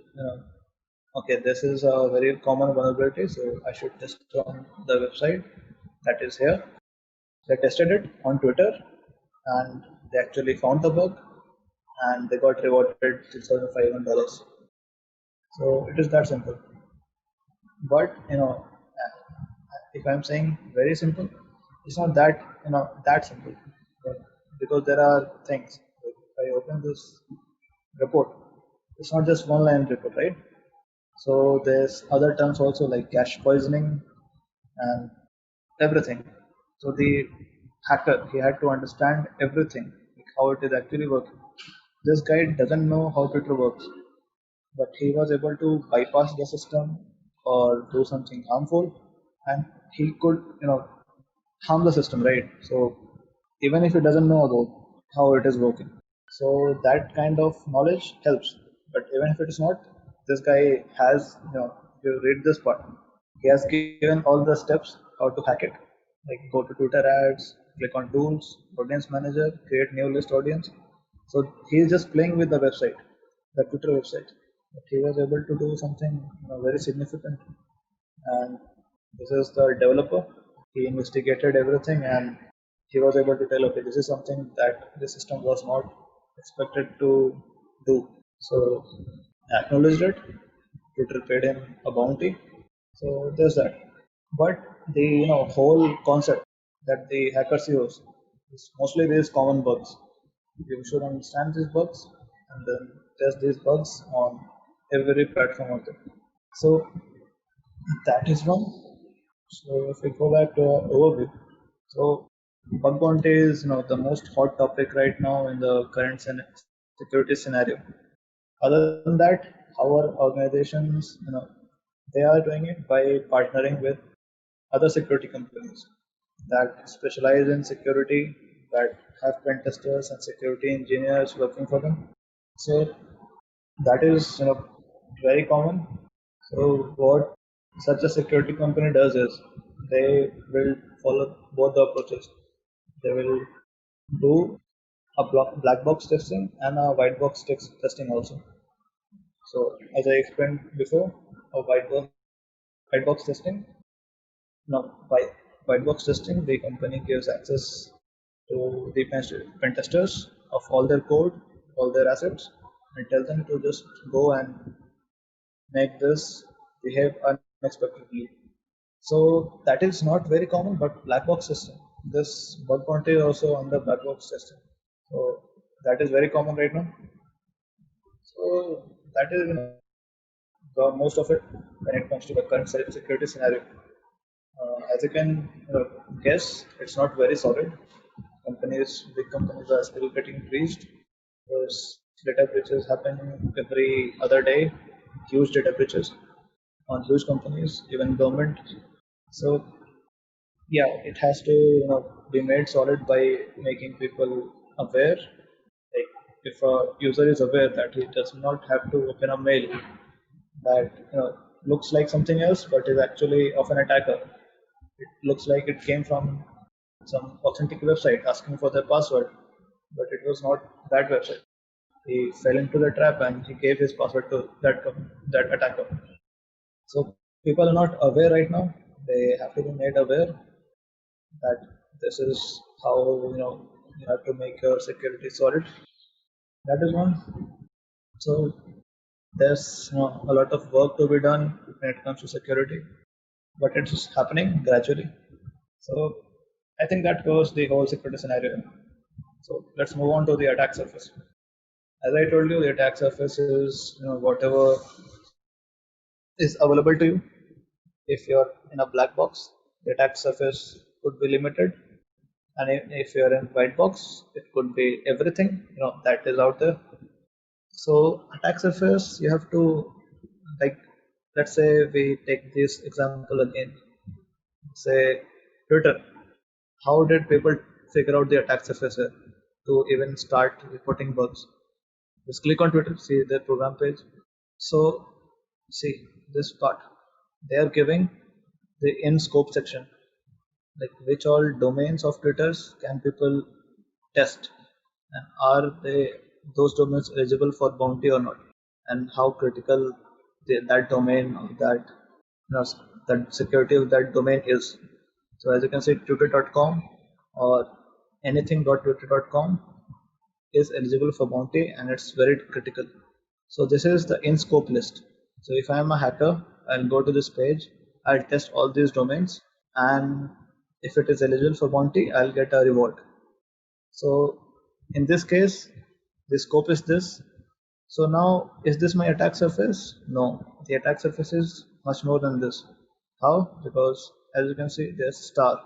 okay, this is a very common vulnerability, so I should test on the website that is here. They tested it on Twitter, and they actually found the bug, and they got rewarded $6,500. So it is that simple. But if I'm saying very simple, it's not that that simple. But because there are things. If I open this report, it's not just one line report, right? So there's other terms also like cache poisoning and everything. So the hacker, he had to understand everything, like how it is actually working. This guy doesn't know how Twitter works, but he was able to bypass the system or do something harmful, and he could harm the system, right? So even if he doesn't know about how it is working, so that kind of knowledge helps. But even if it is not, this guy has, you read this part, he has given all the steps how to hack it, like go to Twitter ads, click on tools, audience manager, create new list audience. So he's just playing with the website, the Twitter website, but he was able to do something very significant. And this is the developer. He investigated everything, and he was able to tell, okay, this is something that the system was not expected to do. So acknowledged it. Twitter paid him a bounty. So there's that. But the whole concept that the hackers use is mostly these common bugs. You should understand these bugs and then test these bugs on every platform out there. So that is one. So if we go back to our overview, so bug bounty is the most hot topic right now in the current security scenario. Other than that, our organizations, they are doing it by partnering with other security companies that specialize in security, that have pen testers and security engineers working for them. So that is very common. So what such a security company does is they will follow both the approaches. They will do a black box testing and a white box testing also. So as I explained before, a white box testing. No, by white box testing, the company gives access to the pen testers of all their code, all their assets, and tell them to just go and make this behave unexpectedly. So that is not very common, but black box system. This bug bounty is also on the black box system. So that is very common right now. So that is the most of it when it comes to the current security scenario. As you can guess, it's not very solid. Big companies are still getting breached. There's data breaches happen every other day, huge data breaches on huge companies, even government. So yeah, it has to be made solid by making people aware. Like if a user is aware that he does not have to open a mail that looks like something else but is actually of an attacker. It looks like it came from some authentic website asking for their password, but it was not that website. He fell into the trap and he gave his password to that attacker. So people are not aware right now. They have to be made aware that this is how you have to make your security solid. That is one. So there's a lot of work to be done when it comes to security, but it's happening gradually. So I think that covers the whole security scenario. So let's move on to the attack surface. As I told you, the attack surface is whatever is available to you. If you're in a black box, the attack surface could be limited, and if you're in white box, it could be everything that is out there. So attack surface, you have to, like, let's say we take this example again. Say Twitter. How did people figure out the attack surface here to even start reporting bugs? Just click on Twitter, see their program page. So see this part. They are giving the in scope section, like which all domains of Twitters can people test, and are they those domains eligible for bounty or not? and how critical that domain of that, that security of that domain is. So as you can see, twitter.com or anything.twitter.com is eligible for bounty, and it's very critical. So this is the in scope list. So if I am a hacker, I'll go to this page, I'll test all these domains, and if it is eligible for bounty, I'll get a reward. So in this case, the scope is this. So now, is this my attack surface? No, the attack surface is much more than this. How? Because as you can see, there's star.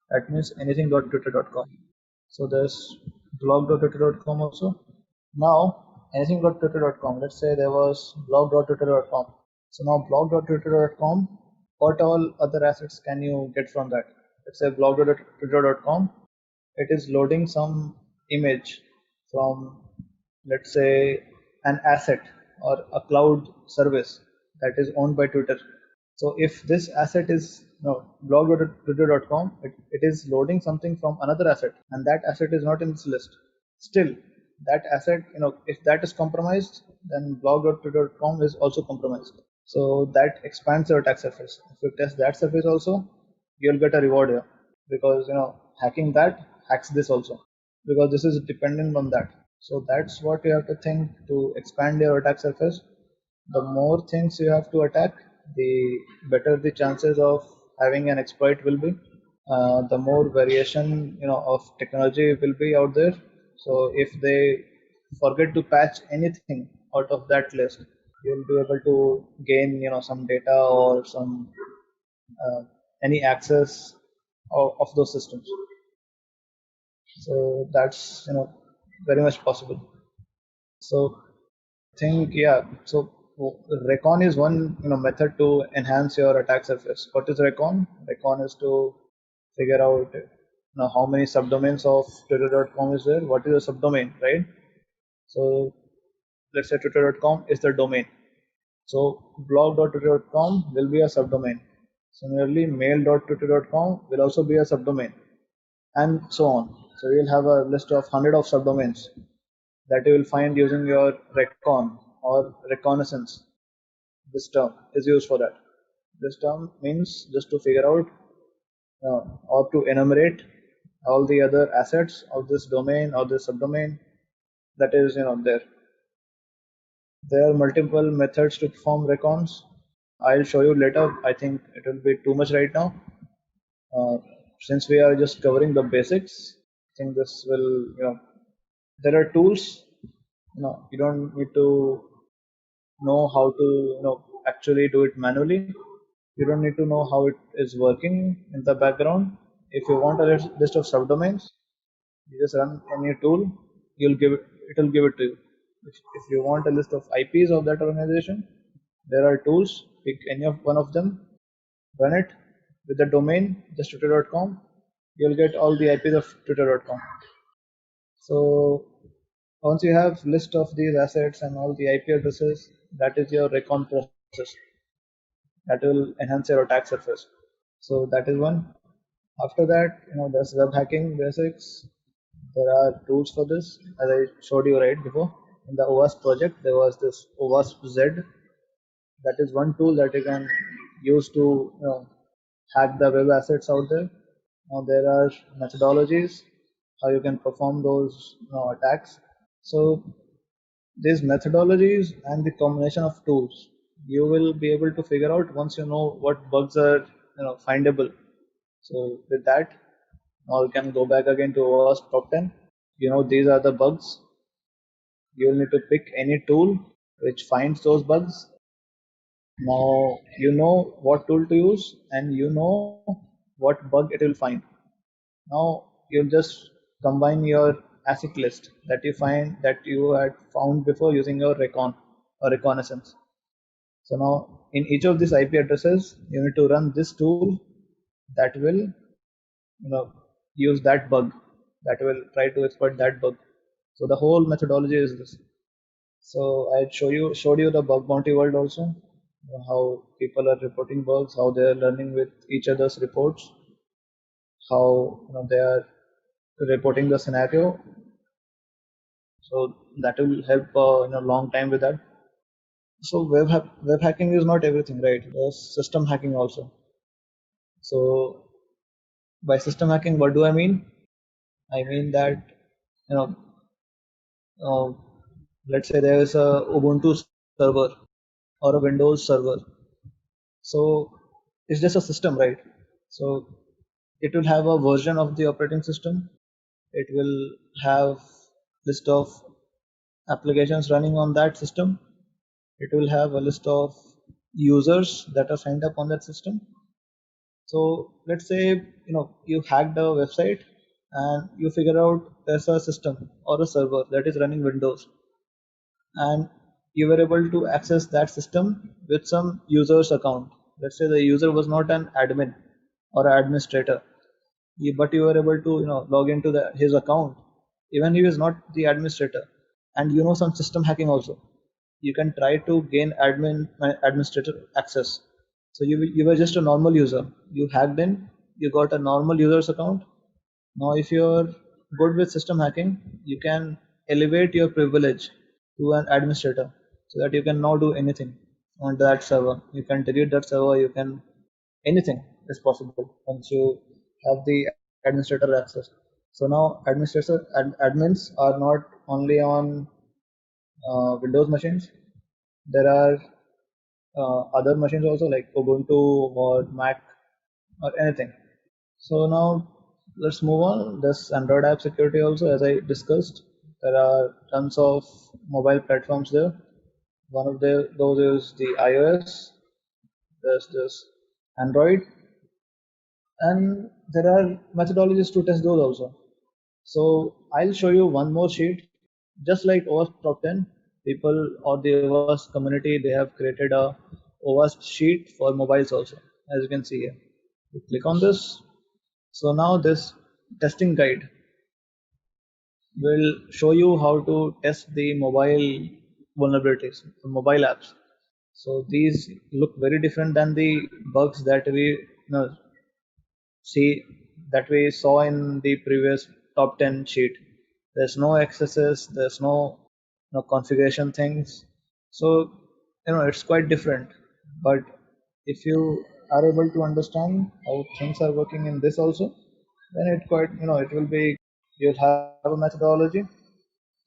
That means anything.twitter.com. So there's blog.twitter.com also. Now, anything.twitter.com. Let's say there was blog.twitter.com. So now blog.twitter.com, what all other assets can you get from that? Let's say blog.twitter.com, it is loading some image from, let's say, an asset or a cloud service that is owned by Twitter. So if this asset is blog.twitter.com, it is loading something from another asset, and that asset is not in this list. Still, that asset, if that is compromised, then blog.twitter.com is also compromised. So that expands your attack surface. If you test that surface also, you'll get a reward here, because hacking that hacks this also, because this is dependent on that. So that's what you have to think to expand your attack surface. The more things you have to attack, the better the chances of having an exploit will be. The more variation of technology will be out there. So if they forget to patch anything out of that list, you'll be able to gain some data or some any access of those systems. So that's very much possible. So think, yeah, so recon is one method to enhance your attack surface. What is recon? Recon is to figure out how many subdomains of twitter.com is there, what is a subdomain, right? So let's say twitter.com is the domain, so blog.twitter.com will be a subdomain. Similarly, mail.twitter.com will also be a subdomain, and so on. So you'll have a list of 100 of subdomains that you will find using your recon or reconnaissance. This term is used for that. This term means just to figure out or to enumerate all the other assets of this domain or this subdomain that is there. There are multiple methods to perform recons. I'll show you later. I think it will be too much right now. Since we are just covering the basics, I think this will, there are tools. You don't need to know how to, actually do it manually. You don't need to know how it is working in the background. If you want a list of subdomains, you just run any tool. It will give it to you. If you want a list of IPs of that organization, there are tools. Pick any of one of them, run it with the domain just twitter.com. You'll get all the IPs of twitter.com. So once you have list of these assets and all the IP addresses, that is your recon process. That will enhance your attack surface. So that is one. After that, there's web hacking basics. There are tools for this, as I showed you right before. In the OWASP project, there was this OWASP Z. That is one tool that you can use to hack the web assets out there. Now there are methodologies how you can perform those attacks. So these methodologies and the combination of tools, you will be able to figure out once you know what bugs are findable. So with that, now you can go back again to OWASP top 10. These are the bugs. You will need to pick any tool which finds those bugs. Now you know what tool to use and you know what bug it will find. Now you'll just combine your ASIC list that you had found before using your recon or reconnaissance. So now in each of these IP addresses, you need to run this tool that will use that bug, that will try to exploit that bug. So the whole methodology is this. So I showed you the bug bounty world also, how people are reporting bugs, how they are learning with each other's reports, how they are reporting the scenario. So that will help in a long time with that. So web hacking is not everything, right? There's system hacking also. So by system hacking, what do I mean? I mean that, you know, uh, let's say there is a Ubuntu server or a Windows server. So it's just a system, right? So it will have a version of the operating system. It will have list of applications running on that system. It will have a list of users that are signed up on that system. So let's say you hacked a website and you figure out there's a system or a server that is running Windows, and you were able to access that system with some user's account. Let's say the user was not an admin or an administrator, but you were able to log into his account. Even he is not the administrator, and some system hacking also. You can try to gain administrator access. So you were just a normal user. You hacked in. You got a normal user's account. Now, if you're good with system hacking, you can elevate your privilege to an administrator so that you can now do anything on that server. You can delete that server. You can anything is possible once you have the administrator access. So now admins are not only on Windows machines. There are other machines also like Ubuntu or Mac or anything. So now let's move on. This Android app security also, as I discussed, there are tons of mobile platforms there. One of those is the iOS. There's this Android, and there are methodologies to test those also. So I'll show you one more sheet. Just like OWASP Top 10, people or the OWASP community, they have created a OWASP sheet for mobiles also, as you can see here. You click on this. So now this testing guide will show you how to test the mobile vulnerabilities, the mobile apps. So these look very different than the bugs that we see that we saw in the previous top 10 sheet. There's no accesses, there's no configuration things. So it's quite different. But if you are able to understand how things are working in this also, then it will be, you'll have a methodology,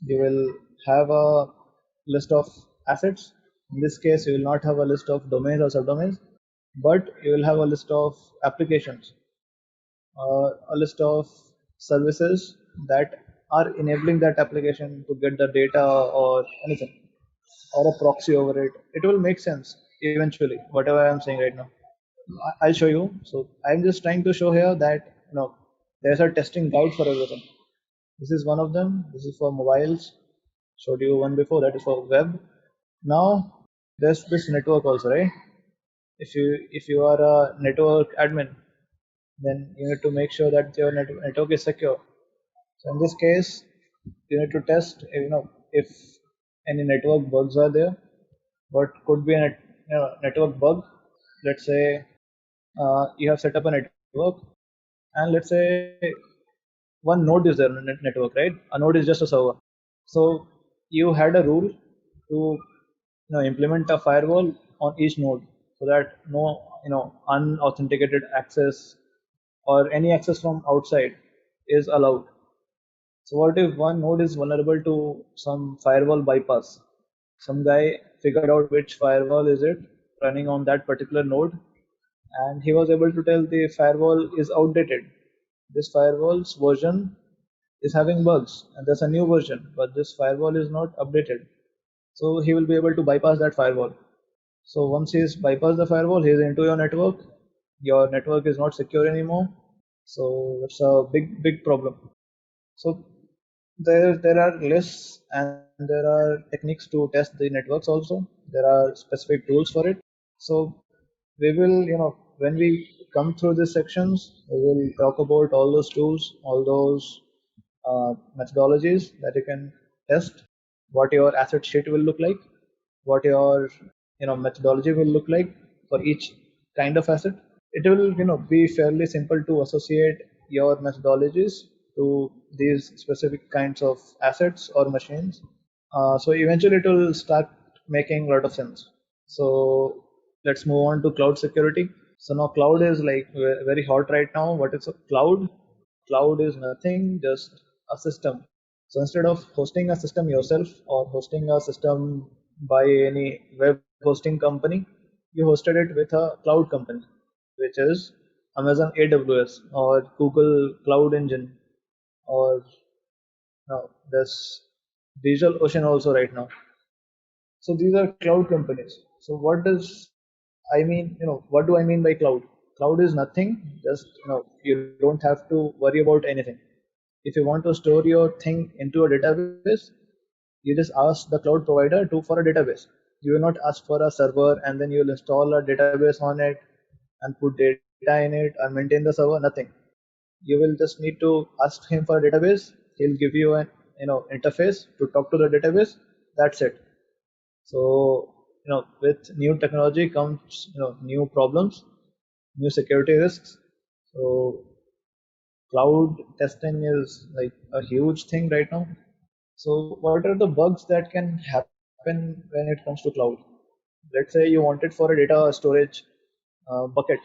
you will have a list of assets. In this case, you will not have a list of domains or subdomains, but you will have a list of applications, a list of services that are enabling that application to get the data or anything, or a proxy over it. It will make sense eventually, whatever I'm saying right now. I'll show you. So I'm just trying to show here that there's a testing guide for everything. This is one of them. This is for mobiles. Showed you one before, that is for web. Now there's this network also, right? If you are a network admin, then you need to make sure that your network is secure. So in this case, you need to test if any network bugs are there. What could be a network bug? Let's say you have set up a network, and let's say one node is there on the network, right? A node is just a server. So you had a rule to implement a firewall on each node so that no unauthenticated access or any access from outside is allowed. So what if one node is vulnerable to some firewall bypass? Some guy figured out which firewall is it running on that particular node, and he was able to tell the firewall is outdated. This firewall's version is having bugs, and there's a new version, but this firewall is not updated. So he will be able to bypass that firewall. So once he's bypassed the firewall, he's into your network. Your network is not secure anymore. So it's a big problem. So there are lists and there are techniques to test the networks also. There are specific tools for it. So we will, when we come through these sections, we will talk about all those tools, all those methodologies that you can test, what your asset sheet will look like, what your methodology will look like for each kind of asset. It will be fairly simple to associate your methodologies to these specific kinds of assets or machines. So eventually it will start making a lot of sense. So let's move on to cloud security. So now cloud is like very hot right now. What is a cloud? Cloud is nothing, just a system. So instead of hosting a system yourself or hosting a system by any web hosting company, you hosted it with a cloud company, which is Amazon AWS or Google Cloud Engine, or no, there's DigitalOcean also right now. So these are cloud companies. So what does I mean, what do I mean by cloud? Cloud is nothing, just, you don't have to worry about anything. If you want to store your thing into a database, you just ask the cloud provider to for a database. You will not ask for a server and then you'll install a database on it and put data in it and maintain the server, nothing. You will just need to ask him for a database. He'll give you an interface to talk to the database. That's it. So with new technology comes new problems, new security risks. So cloud testing is like a huge thing right now. So what are the bugs that can happen when it comes to cloud? Let's say you want it for a data storage bucket,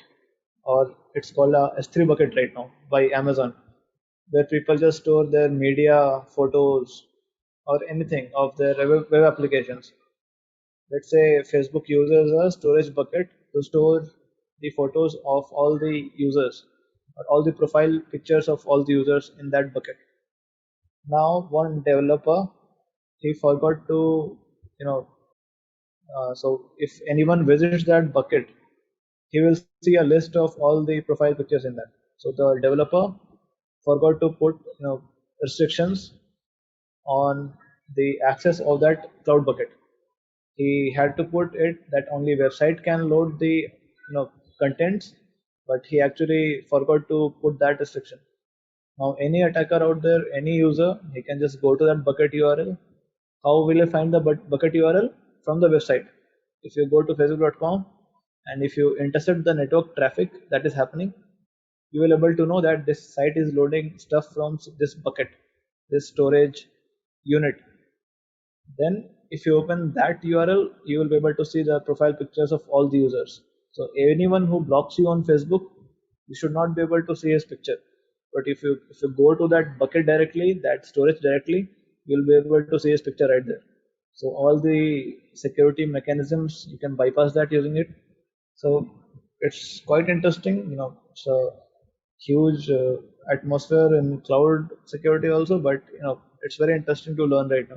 or it's called a S3 bucket right now by Amazon, where people just store their media, photos, or anything of their web applications. Let's say Facebook uses a storage bucket to store the photos of all the users or all the profile pictures of all the users in that bucket. Now, one developer, he forgot to, you know, so if anyone visits that bucket, he will see a list of all the profile pictures in that. So the developer forgot to put, restrictions on the access of that cloud bucket. He had to put it that only website can load the contents, but he actually forgot to put that restriction. Now any attacker out there, any user, he can just go to that bucket URL. How will he find the bucket URL? From the website. If you go to facebook.com and if you intercept the network traffic that is happening, you will able to know that this site is loading stuff from this bucket, this storage unit. Then if you open that URL, you will be able to see the profile pictures of all the users. So anyone who blocks you on Facebook, you should not be able to see his picture. But if you go to that bucket directly, that storage directly, you'll be able to see his picture right there. So all the security mechanisms, you can bypass that using it. So it's quite interesting. It's a huge atmosphere in cloud security also, but it's very interesting to learn right now,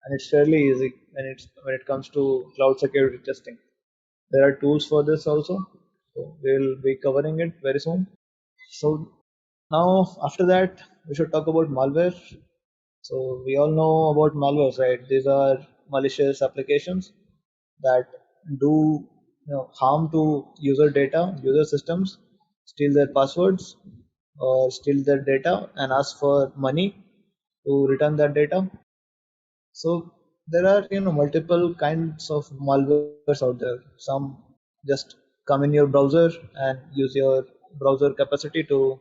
and it's fairly easy when it comes to cloud security testing. There are tools for this also, so we'll be covering it very soon. So now after that, we should talk about malware. So we all know about malwares, right? These are malicious applications that do harm to user data, user systems, steal their passwords or steal their data and ask for money to return that data. So there are multiple kinds of malwares out there. Some just come in your browser and use your browser capacity to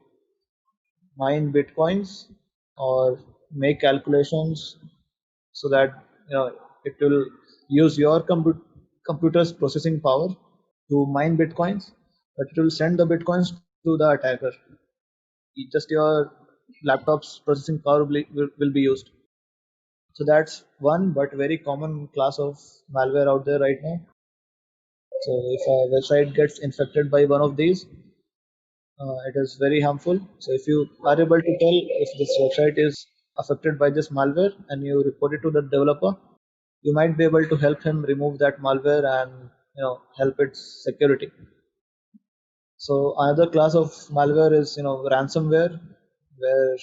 mine bitcoins or make calculations so that it will use your computer's processing power to mine bitcoins, but it will send the bitcoins to the attacker. Just your laptop's processing power will be used. So that's one but very common class of malware out there right now. So if a website gets infected by one of these, it is very harmful. So if you are able to tell if this website is affected by this malware and you report it to the developer, you might be able to help him remove that malware and help its security. So another class of malware is ransomware, where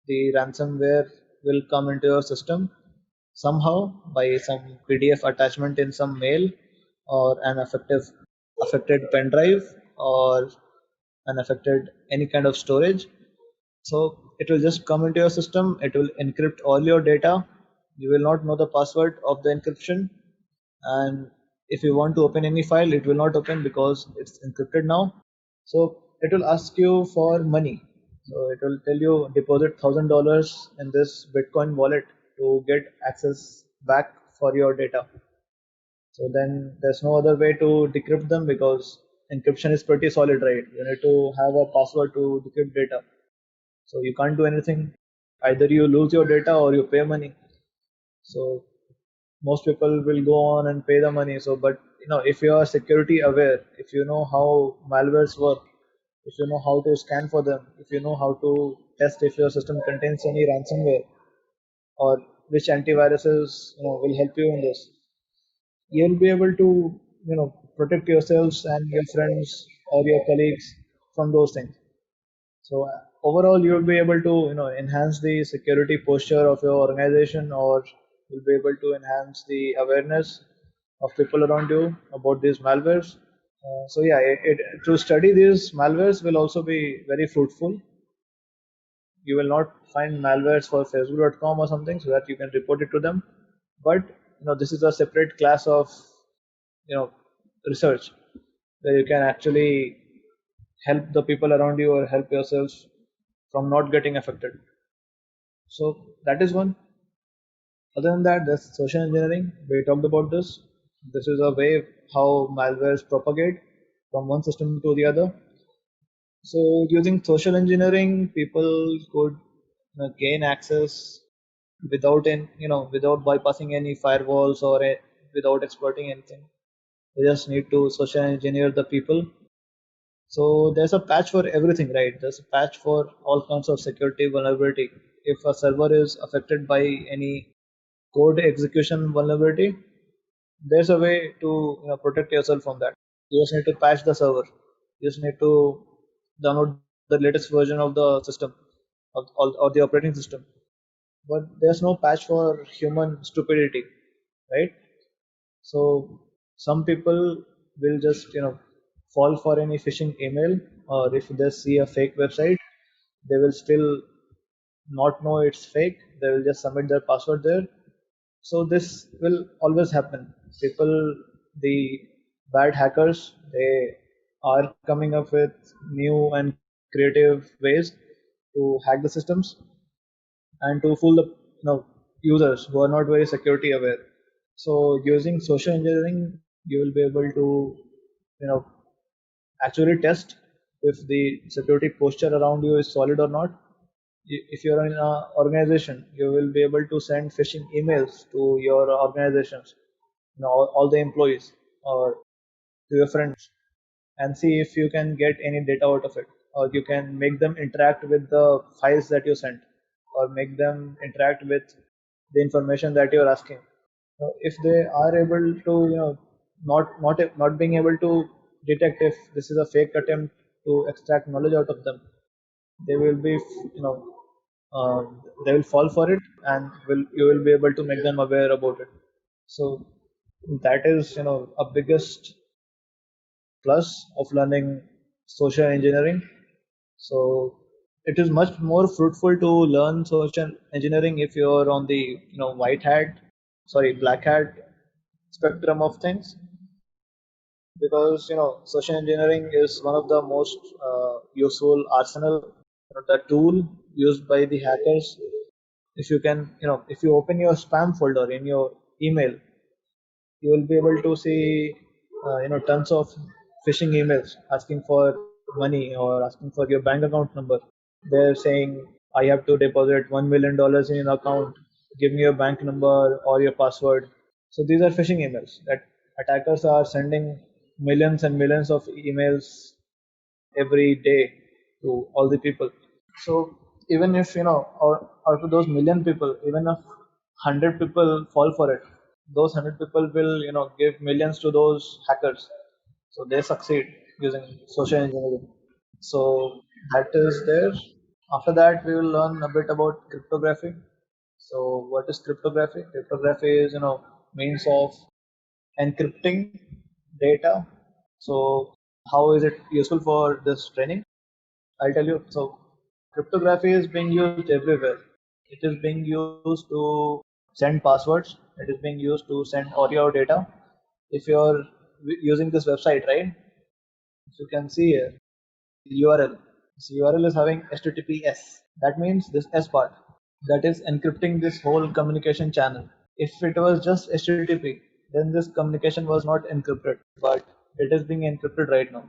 the ransomware will come into your system somehow by some PDF attachment in some mail or an affected pen drive or an affected any kind of storage. So it will just come into your system, it will encrypt all your data. You will not know the password of the encryption, and if you want to open any file, it will not open because it's encrypted now. So it will ask you for money. So it will tell you deposit $1,000 in this Bitcoin wallet to get access back for your data. So then there's no other way to decrypt them because encryption is pretty solid, right? You need to have a password to decrypt data. So you can't do anything. Either you lose your data or you pay money. So most people will go on and pay the money. So, but if you are security aware, if you know how malwares work, if you know how to scan for them, if you know how to test if your system contains any ransomware or which antiviruses will help you in this, you'll be able to protect yourselves and your friends or your colleagues from those things. So overall, you'll be able to enhance the security posture of your organization, or you'll be able to enhance the awareness of people around you about these malwares. So yeah, to study these malwares will also be very fruitful. You will not find malwares for Facebook.com or something so that you can report it to them. But this is a separate class of you know research where you can actually help the people around you or help yourself from not getting affected. So that is one. Other than that, there's social engineering. We talked about this. This is a way how malwares propagate from one system to the other. So using social engineering, people could gain access without bypassing any firewalls or without exploiting anything. They just need to social engineer the people. So there's a patch for everything, right? There's a patch for all kinds of security vulnerability. If a server is affected by any code execution vulnerability, there's a way to protect yourself from that. You just need to patch the server. You just need to download the latest version of the system or the operating system. But there's no patch for human stupidity, right? So some people will just fall for any phishing email, or if they see a fake website, they will still not know it's fake. They will just submit their password there. So this will always happen. People, the bad hackers, they are coming up with new and creative ways to hack the systems and to fool the users who are not very security aware. So using social engineering, you will be able to you know actually test if the security posture around you is solid or not. If you're in an organization, you will be able to send phishing emails to your organizations, all the employees or to your friends, and see if you can get any data out of it, or you can make them interact with the files that you sent, or make them interact with the information that you're asking. If they are able to not being able to detect if this is a fake attempt to extract knowledge out of them, they will be uh, they will fall for it, and you will be able to make them aware about it. So that is a biggest plus of learning social engineering. So it is much more fruitful to learn social engineering if you're on the black hat spectrum of things, because social engineering is one of the most useful arsenal, the tool used by the hackers. If you can if you open your spam folder in your email, you will be able to see tons of phishing emails asking for money or asking for your bank account number. They're saying, I have to deposit $1 million in an account, give me your bank number or your password. So these are phishing emails that attackers are sending millions and millions of emails every day to all the people. So even if out of those million people, even if 100 people fall for it, those 100 people will give millions to those hackers. So they succeed using social engineering. So that is there. After that, we will learn a bit about cryptography. So what is cryptography? Cryptography is means of encrypting data. So how is it useful for this training? I'll tell you. So cryptography is being used everywhere. It is being used to send passwords. It is being used to send all your data. If you're using this website, right? If you can see here, URL. This URL is having HTTPS. That means this S part. That is encrypting this whole communication channel. If it was just HTTP, then this communication was not encrypted, but it is being encrypted right now.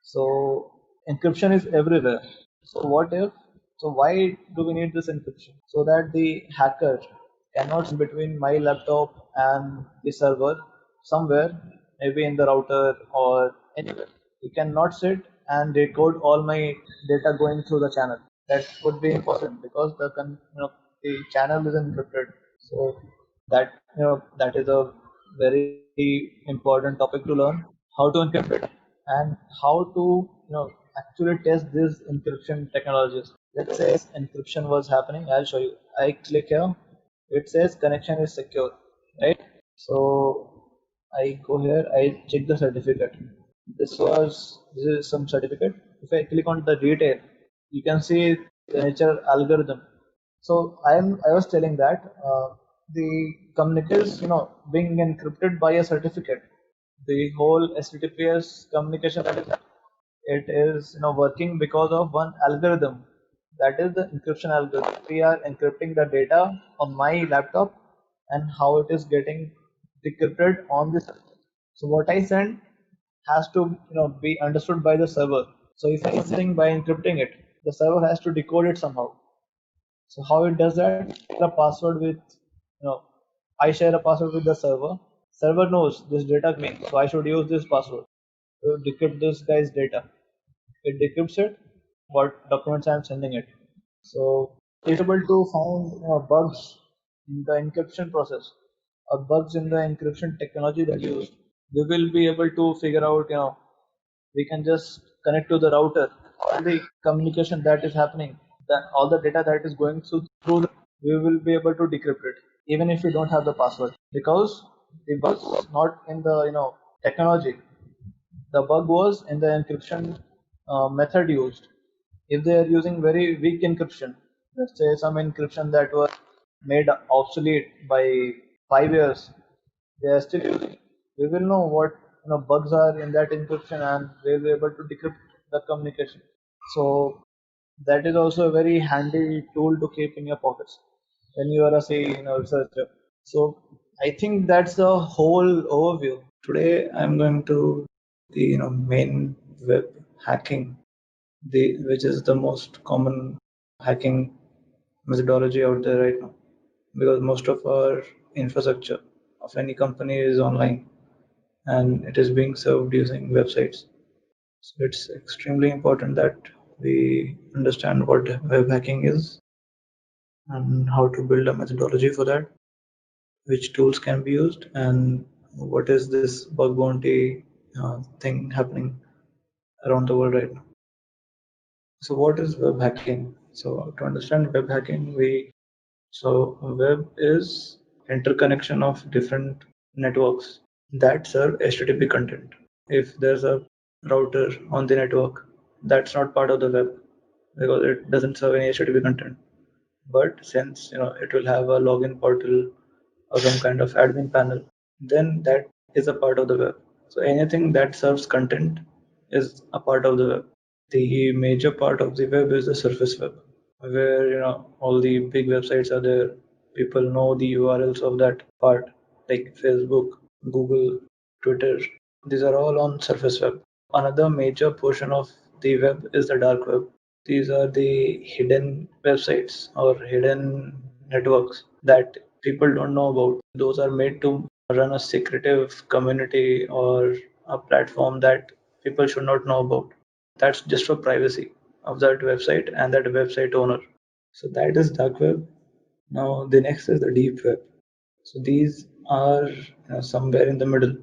So encryption is everywhere. So what if? So why do we need this encryption? So that the hacker cannot sit between my laptop and the server somewhere, maybe in the router or anywhere. He cannot sit and decode all my data going through the channel. That would be impossible because the channel is encrypted. So that is a very important topic to learn, how to encrypt it and how to actually test these encryption technologies. Let's say encryption was happening. I'll show you. I click here. It says connection is secure, right? So I go here. I check the certificate. This is some certificate. If I click on the detail, you can see the nature algorithm. So I was telling that the communication is being encrypted by a certificate. The whole HTTPS communication that is it is working because of one algorithm, that is the encryption algorithm. We are encrypting the data on my laptop and how it is getting decrypted on the server. So what I send has to be understood by the server. So if I'm sending by encrypting it, the server has to decode it somehow. So how it does that? The password with I share a password with the server. Server knows this data me, so I should use this password to decrypt this guy's data. It decrypts it, what documents I'm sending it. So it's able to find bugs in the encryption process or bugs in the encryption technology that used. We will be able to figure out, we can just connect to the router. All the communication that is happening, that all the data that is going we will be able to decrypt it, even if we don't have the password, because the bug is not in the technology. The bug was in the encryption method used. If they are using very weak encryption, let's say some encryption that was made obsolete by 5 years, they are still using. We will know what bugs are in that encryption, and we will be able to decrypt the communication. So that is also a very handy tool to keep in your pockets when you are a say researcher. So I think that's the whole overview. Today I'm going to the main web hacking, which is the most common hacking methodology out there right now, because most of our infrastructure of any company is online and it is being served using websites. So it's extremely important that we understand what web hacking is and how to build a methodology for that, which tools can be used, and what is this bug bounty thing happening around the world right now. So what is web hacking? So to understand web hacking, web is interconnection of different networks that serve HTTP content. If there's a router on the network, that's not part of the web because it doesn't serve any HTTP content. But since it will have a login portal or some kind of admin panel, then that is a part of the web. So anything that serves content is a part of the web. The major part of the web is the surface web, where all the big websites are there. People know the URLs of that part, like Facebook, Google, Twitter. These are all on surface web. Another major portion of the web is the dark web. These are the hidden websites or hidden networks that people don't know about. Those are made to run a secretive community or a platform that people should not know about. That's just for privacy of that website and that website owner. So that is dark web. Now the next is the deep web. So these are somewhere in the middle.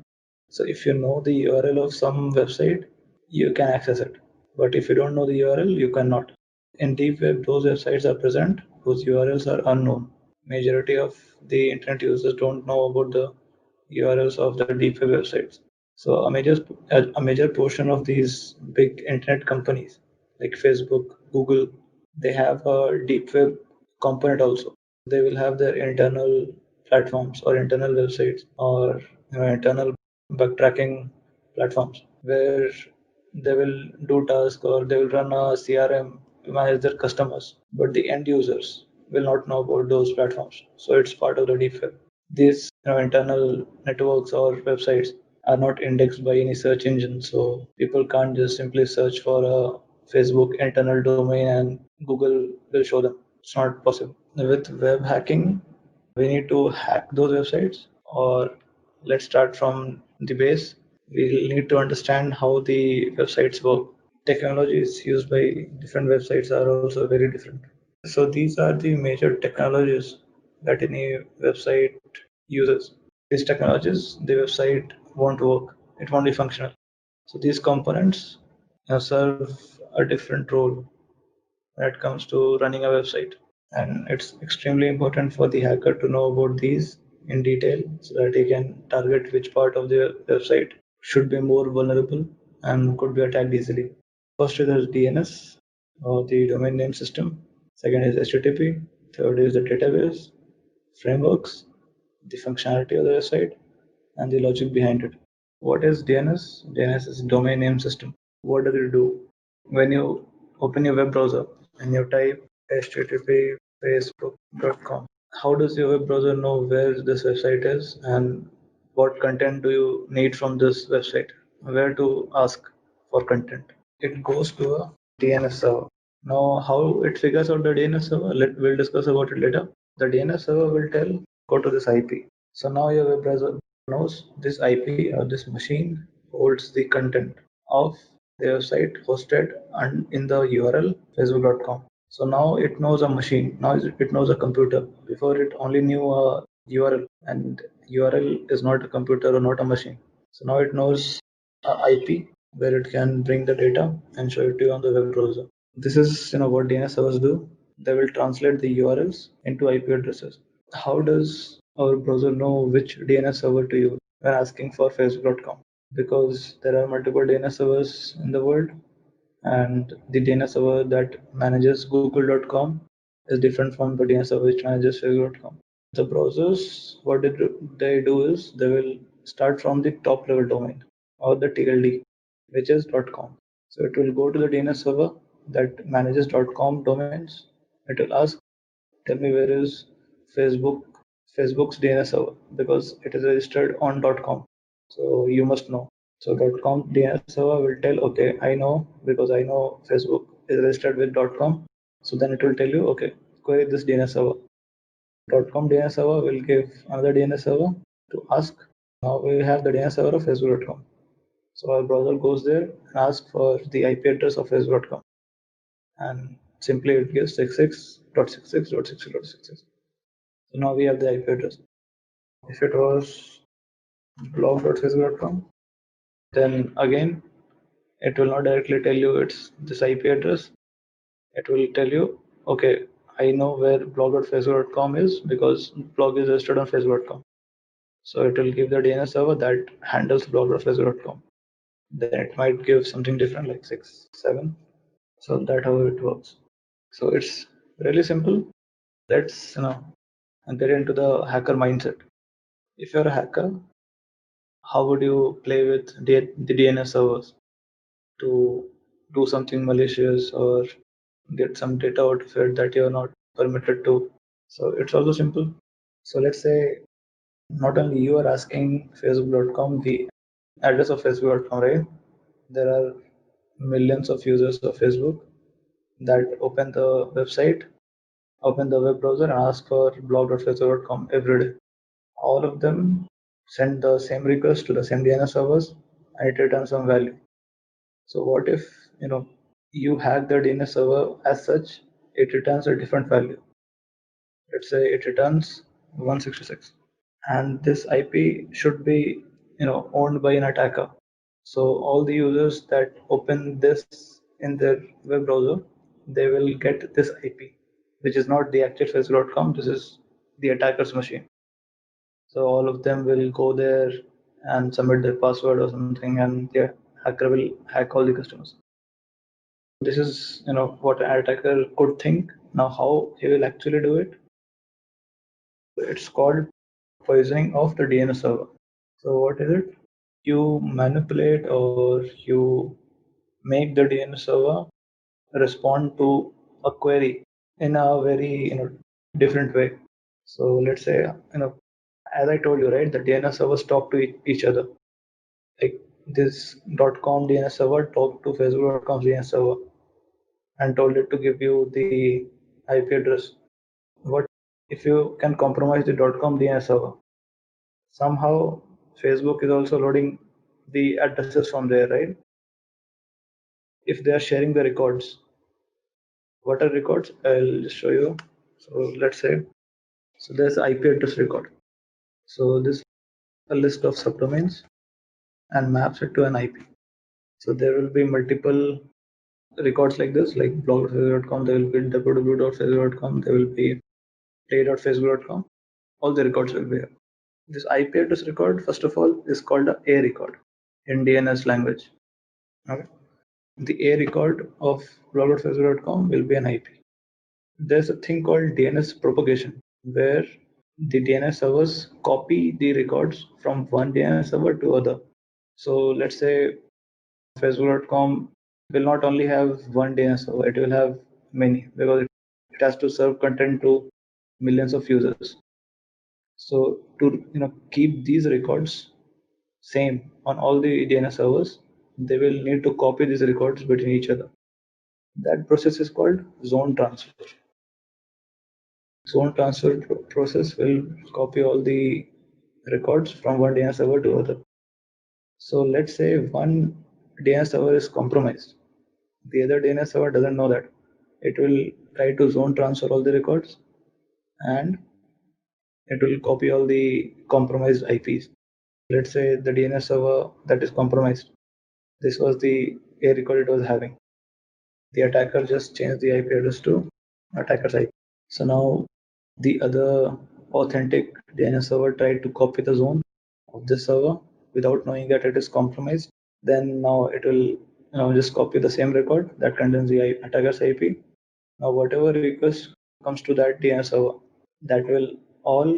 So if you know the URL of some website, you can access it. But if you don't know the URL, you cannot. In deep web, those websites are present whose URLs are unknown. Majority of the internet users don't know about the URLs of the deep web websites. So a major portion of these big internet companies like Facebook, Google, they have a deep web component also. They will have their internal platforms or internal websites or internal backtracking platforms where they will do tasks or they will run a CRM to manage their customers, but the end users will not know about those platforms. So it's part of the deep web. these internal networks or websites are not indexed by any search engine, so people can't just simply search for a Facebook internal domain and Google will show them. It's not possible. With web hacking, we need to hack those websites, or let's start from the base. We need to understand how the websites work. Technologies used by different websites are also very different. So these are the major technologies that any website uses. These technologies, the website won't work. It won't be functional. So these components serve a different role when it comes to running a website. And it's extremely important for the hacker to know about these in detail so that he can target which part of the website should be more vulnerable and could be attacked easily. First is DNS or the domain name system. Second is HTTP. Third is the database, frameworks, the functionality of the website, and the logic behind it. What is DNS? DNS is domain name system. What does it do? When you open your web browser and you type http facebook.com, how does your web browser know where this website is and what content do you need from this website? Where to ask for content? It goes to a DNS server. Now, how it figures out the DNS server, we'll discuss about it later. The DNS server will tell, go to this IP. So now your web browser knows this IP or this machine holds the content of the website hosted and in the URL facebook.com. So now it knows a machine. Now it knows a computer. Before it only knew a URL, and URL is not a computer or not a machine. So now it knows a IP where it can bring the data and show it to you on the web browser. This is what DNS servers do. They will translate the URLs into IP addresses. How does our browser know which DNS server to use when asking for facebook.com? Because there are multiple DNS servers in the world, and the DNS server that manages google.com is different from the DNS server which manages facebook.com. The browsers, what they do is they will start from the top level domain or the TLD, which is .com. So it will go to the DNS server that manages .com domains. It will ask, tell me where is Facebook Facebook's DNS server, because it is registered on .com. So you must know. So .com DNS server will tell, okay, I know because I know Facebook is registered with .com. So then it will tell you, okay, query this DNS server. .com DNS server will give another DNS server to ask. Now we have the DNS server of facebook.com. So our browser goes there and asks for the IP address of facebook.com, and simply it gives 66.66.66.66. So now we have the IP address. If it was blog.facebook.com, then again it will not directly tell you it's this IP address. It will tell you, okay, I know where blog.facebook.com is because blog is registered on facebook.com. So it will give the DNS server that handles blog.facebook.com. Then it might give something different like 6, 7. So that's how it works. So it's really simple. Let's get into the hacker mindset. If you're a hacker, how would you play with the DNS servers to do something malicious or get some data out of it that you're not permitted to? So it's also simple. So let's say not only you are asking facebook.com the address of facebook.com, right? There are millions of users of Facebook that open the website, open the web browser and ask for blog.facebook.com every day. All of them send the same request to the same DNS servers and it returns some value. So what if you hack the DNS server as such, it returns a different value. Let's say it returns 166, and this IP should be owned by an attacker. So all the users that open this in their web browser, they will get this IP, which is not the actual facebook.com. This is the attacker's machine. So all of them will go there and submit their password or something, and the hacker will hack all the customers. This is what an attacker could think. Now, how he will actually do it? It's called poisoning of the DNS server. So what is it? You manipulate or you make the DNS server respond to a query in a very different way. So let's say as I told you, right, the DNS servers talk to each other. Like this .com DNS server talked to Facebook.com DNS server and told it to give you the IP address. What if you can compromise the .com DNS server? Somehow Facebook is also loading the addresses from there, right? If they are sharing the records, what are records? I'll just show you. So let's say, so there's IP address record. So this is a list of subdomains and maps it to an IP. So there will be multiple records like this, like blog.facebook.com, there will be www.facebook.com, there will be play.facebook.com, all the records will be here. This IP address record, first of all, is called a record in DNS language. Okay. The A record of blog.facebook.com will be an IP. There's a thing called DNS propagation, where the DNS servers copy the records from one DNS server to other. So let's say Facebook.com will not only have one DNS server, it will have many, because it has to serve content to millions of users. So to keep these records same on all the DNS servers, they will need to copy these records between each other. That process is called zone transfer. Zone transfer process will copy all the records from one DNS server to other. So let's say one DNS server is compromised. The other DNS server doesn't know that. It will try to zone transfer all the records and it will copy all the compromised IPs. Let's say the DNS server that is compromised. This was the A record it was having. The attacker just changed the IP address to attacker's IP. So now the other authentic DNS server tried to copy the zone of this server without knowing that it is compromised. Then now it will just copy the same record that contains the attacker's IP. Now whatever request comes to that DNS server, that will all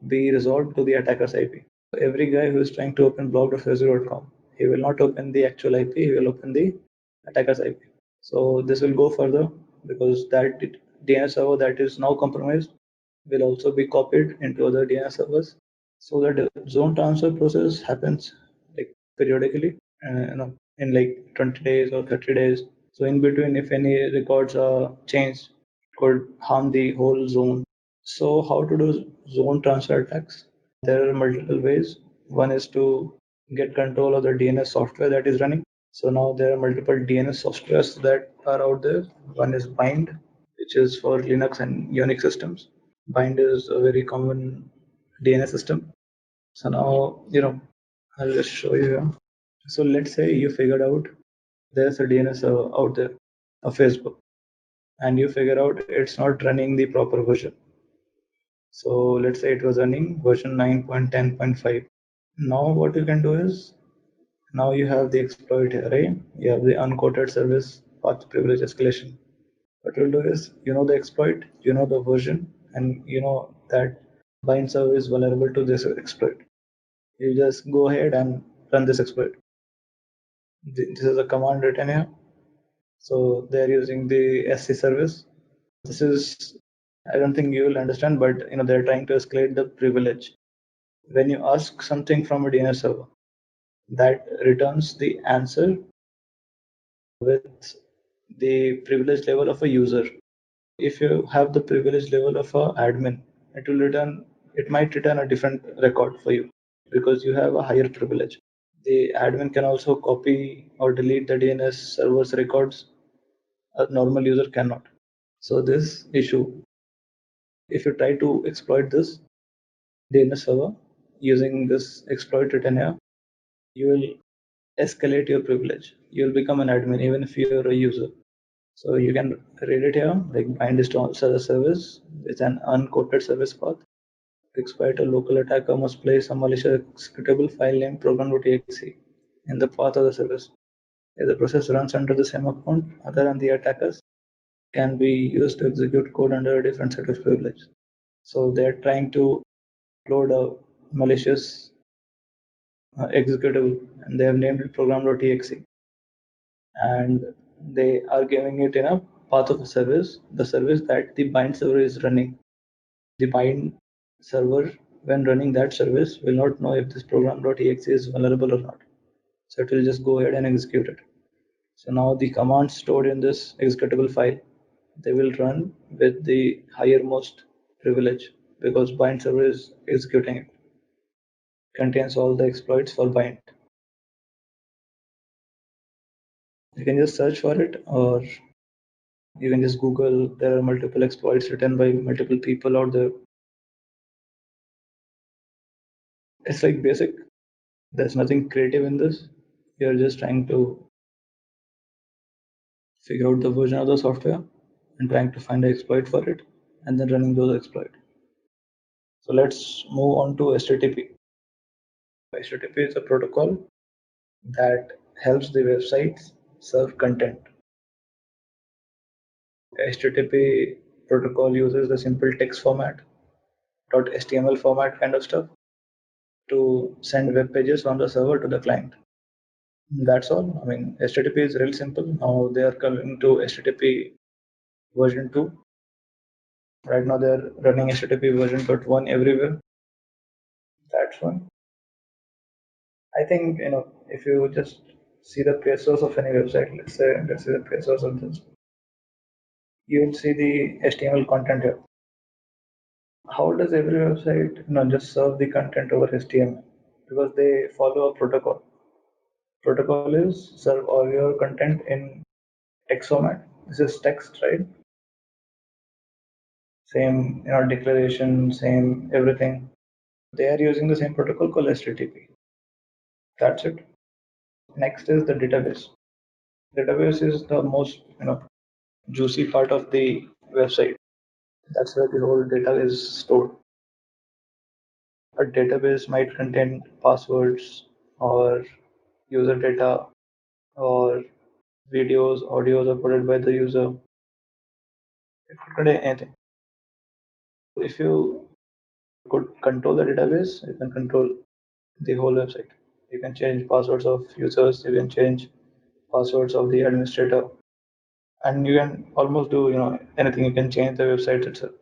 be resolved to the attacker's IP. So every guy who is trying to open blog.facebook.com, he will not open the actual IP, he will open the attacker's IP. So this will go further because that DNS server that is now compromised will also be copied into other DNS servers. So that zone transfer process happens like periodically, in like 20 days or 30 days. So in between, if any records are changed, it could harm the whole zone. So how to do zone transfer attacks? There are multiple ways. One is to get control of the DNS software that is running. So now there are multiple DNS softwares that are out there. One is Bind, which is for Linux and Unix systems. Bind is a very common DNS system. So now, I'll just show you here. So let's say you figured out there's a DNS server out there, a Facebook, and you figure out it's not running the proper version. So let's say it was running version 9.10.5. Now what you can do is, now you have the exploit here, right? You have the unquoted service path privilege escalation. What you'll do is, the exploit, the version, and you know that bind server is vulnerable to this exploit. You just go ahead and run this exploit. This is a command written here. So they're using the SC service. This is, I don't think you will understand, but they're trying to escalate the privilege. When you ask something from a DNS server, that returns the answer with the privilege level of a user. If you have the privilege level of a admin, it might return a different record for you because you have a higher privilege. The admin can also copy or delete the DNS server's records. A normal user cannot. So this issue, if you try to exploit this DNS server using this exploit written here, you will escalate your privilege. You will become an admin even if you're a user. So you can read it here, like bind is to answer the service with an unquoted service path. To exploit, a local attacker must place a malicious executable file named program.exe in the path of the service. If the process runs under the same account other than the attackers, can be used to execute code under a different set of privilege. So they're trying to load a malicious executable, and they have named it program.exe, and they are giving it in a path of a service, the service that the bind server is running. The bind server when running that service, will not know if this program.exe is vulnerable or not. So it will just go ahead and execute it. So now the commands stored in this executable file, they will run with the highermost privilege because bind server is executing it. Contains all the exploits for bind. You can just search for it, or you can just Google. There are multiple exploits written by multiple people out there. It's like basic. There's nothing creative in this. You're just trying to figure out the version of the software and trying to find the exploit for it and then running those exploits. So let's move on to HTTP. HTTP is a protocol that helps the websites serve content. HTTP protocol uses the simple text format, .html format kind of stuff to send web pages from the server to the client. That's all. I mean, HTTP is real simple. Now they are coming to HTTP version 2. Right now they're running HTTP version 1 everywhere. That's one. I think if you just see the page source of any website, let's say the page source of this, you will see the HTML content here. How does every website just serve the content over HTML? Because they follow a protocol. Protocol is serve all your content in text format. This is text, right? Same declaration, same everything. They are using the same protocol called HTTP. That's it. Next is the database. Database is the most juicy part of the website. That's where the whole data is stored. A database might contain passwords or user data or videos, audios uploaded by the user. It could contain anything. If you could control the database, you can control the whole website. You can change passwords of users, you can change passwords of the administrator, and you can almost do anything. You can change the website itself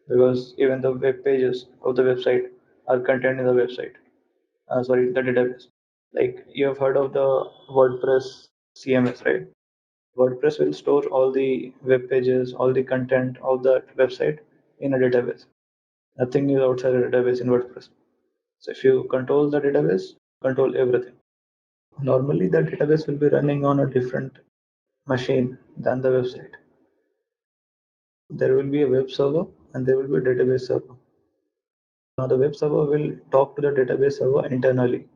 because even the web pages of the website are contained in the website. Sorry, the database. Like you have heard of the WordPress CMS, right? WordPress will store all the web pages, all the content of that website in a database. Nothing is outside the database in WordPress. So if you control the database, control everything. Normally, the database will be running on a different machine than the website. There will be a web server and there will be a database server. Now, the web server will talk to the database server internally.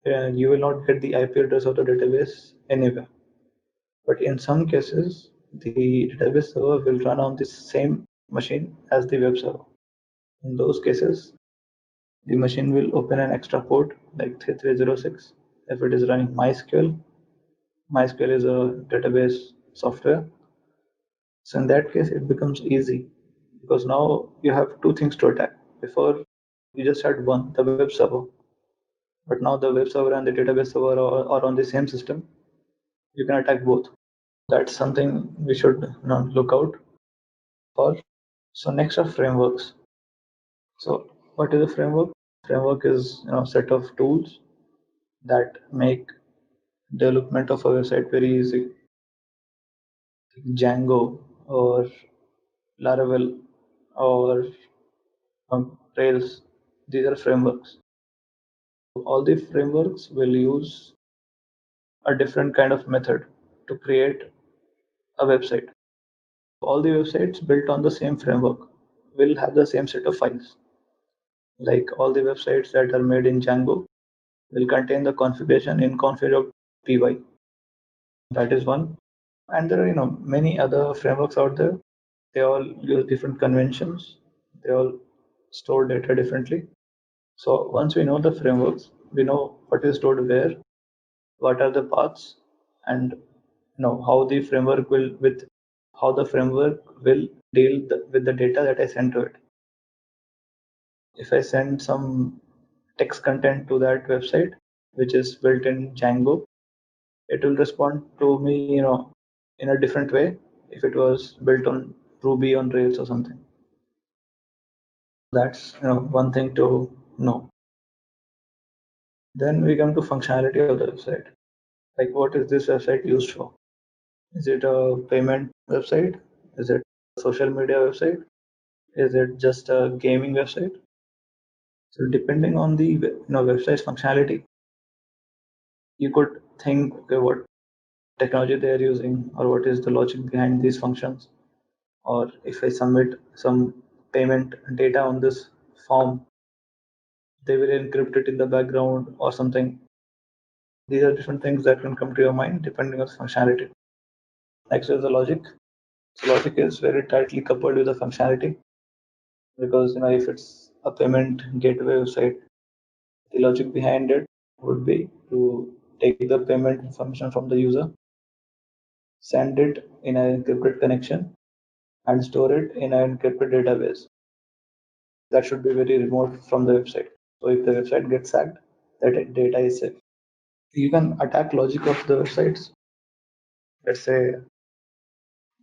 And you will not get the IP address of the database anywhere. But in some cases, the database server will run on the same machine as the web server. In those cases, the machine will open an extra port like 3306 if it is running MySQL. MySQL is a database software. So in that case, it becomes easy because now you have two things to attack. Before, you just had one, the web server. But now the web server and the database server are on the same system. You can attack both. That's something we should look out for. So next are frameworks. So what is a framework? Framework is set of tools that make development of a website very easy. Django or Laravel or Rails. These are frameworks. All the frameworks will use a different kind of method to create a website. All the websites built on the same framework will have the same set of files. Like all the websites that are made in Django will contain the configuration in config.py. That is one. And there are many other frameworks out there. They all use different conventions. They all store data differently. So once we know the frameworks, we know what is stored where, what are the paths, and how the framework will deal with the data that I send to it. If I send some text content to that website, which is built in Django, it will respond to me, in a different way if it was built on Ruby on Rails or something. That's one thing to know. Then we come to functionality of the website. Like, what is this website used for? Is it a payment website? Is it a social media website? Is it just a gaming website? So depending on the website's functionality, you could think, okay, what technology they are using, or what is the logic behind these functions, or if I submit some payment data on this form, they will encrypt it in the background or something. These are different things that can come to your mind depending on the functionality. Next is the logic. So logic is very tightly coupled with the functionality, because if it's a payment gateway website, the logic behind it would be to take the payment information from the user, send it in an encrypted connection, and store it in an encrypted database that should be very remote from the website. So if the website gets hacked, that data is safe. You can attack logic of the websites. Let's say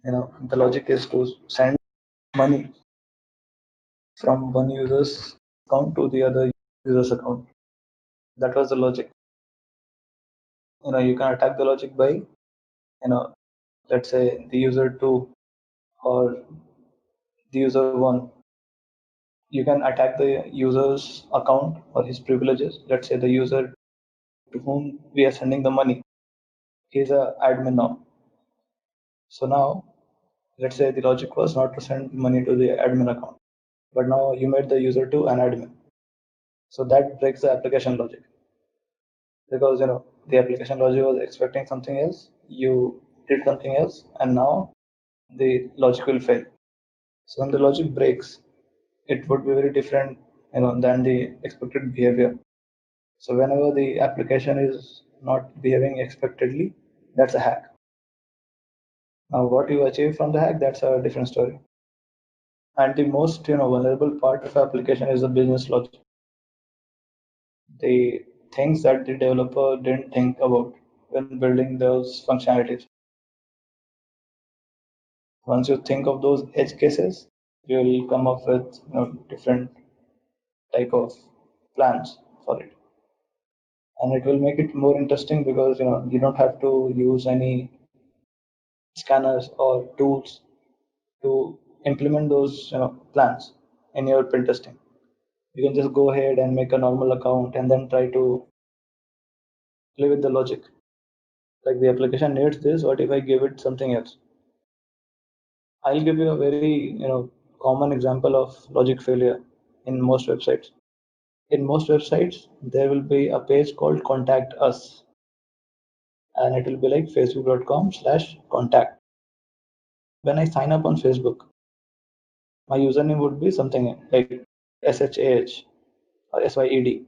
the logic is to send money from one user's account to the other user's account. That was the logic. You can attack the logic by let's say the user 2 or the user 1. You can attack the user's account or his privileges. Let's say the user to whom we are sending the money, he's a admin now. So now, let's say the logic was not to send money to the admin account, but now you made the user to an admin. So that breaks the application logic, because the application logic was expecting something else, you did something else, and now the logic will fail. So when the logic breaks, it would be very different than the expected behavior. So whenever the application is not behaving expectedly, that's a hack. Now what you achieve from the hack, that's a different story. And the most vulnerable part of application is the business logic, the things that the developer didn't think about when building those functionalities. Once you think of those edge cases, you will come up with different type of plans for it, and it will make it more interesting, because you don't have to use any scanners or tools to implement those plans in your pen testing. You can just go ahead and make a normal account and then try to play with the logic. Like, the application needs this, what if I give it something else? I'll give you a very common example of logic failure in most websites. In most websites, there will be a page called Contact Us, and it will be like facebook.com/contact. When I sign up on Facebook, my username would be something like SHAH or SYED.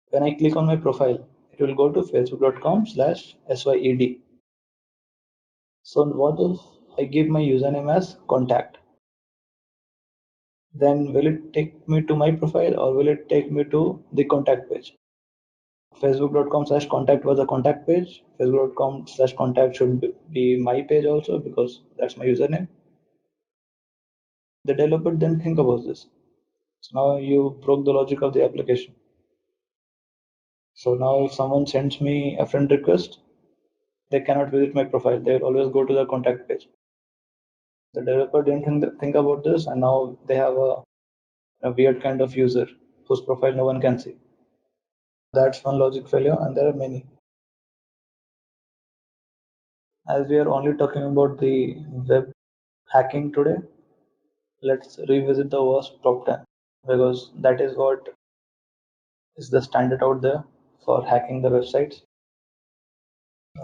When I click on my profile, it will go to facebook.com/SYED. So what if I give my username as contact? Then will it take me to my profile, or will it take me to the contact page? Facebook.com/contact was a contact page. Facebook.com/contact should be my page also, because that's my username. The developer didn't think about this. So now you broke the logic of the application. So now if someone sends me a friend request, they cannot visit my profile. They will always go to the contact page. The developer didn't think about this, and now they have a weird kind of user whose profile no one can see. That's one logic failure, and there are many. As we are only talking about the web hacking today, let's revisit the worst top 10, because that is what is the standard out there for hacking the websites.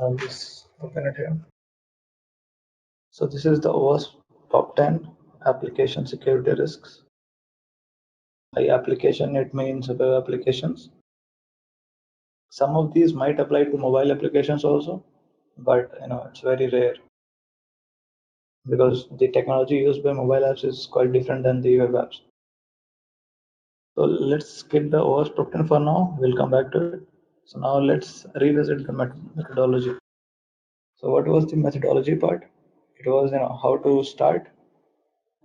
I'll just open it here. So this is the worst top 10 application security risks. By application, it means web applications. Some of these might apply to mobile applications also, but it's very rare, because the technology used by mobile apps is quite different than the web apps. So let's skip the OWASP top 10 for now. We'll come back to it. So now let's revisit the methodology. So what was the methodology part? It was how to start,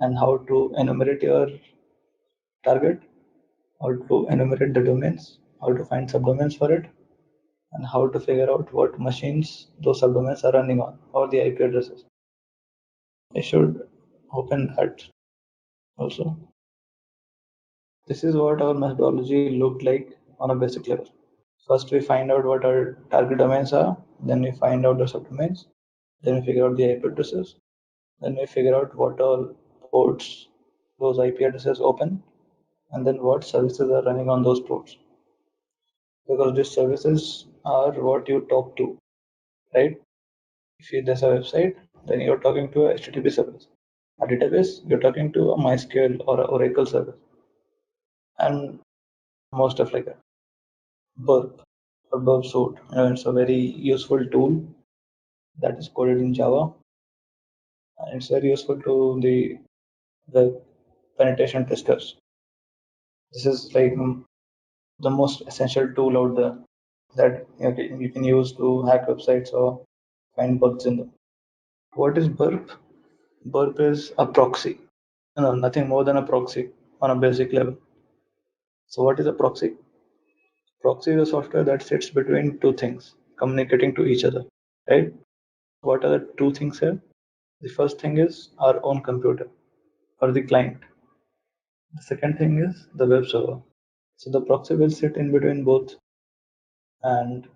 and how to enumerate your target, how to enumerate the domains, how to find subdomains for it, and how to figure out what machines those subdomains are running on or the IP addresses. I should open that also. This is what our methodology looked like on a basic level. First, we find out what our target domains are, then we find out the subdomains, then we figure out the IP addresses, then we figure out what all ports those IP addresses open, and then what services are running on those ports. Because these services are what you talk to, right? If there's a website, then you're talking to a HTTP service. A database, you're talking to a MySQL or a Oracle service, and more stuff like that. Burp or Burp Suite, it's a very useful tool that is coded in Java, and it's very useful to the penetration testers. This is like the most essential tool out there that you can use to hack websites or find bugs in them. What is Burp? Burp is a proxy. No, nothing more than a proxy on a basic level. So what is a proxy? Proxy is a software that sits between two things communicating to each other, right? What are the two things here? The first thing is our own computer or the client. The second thing is the web server. So the proxy will sit in between both, and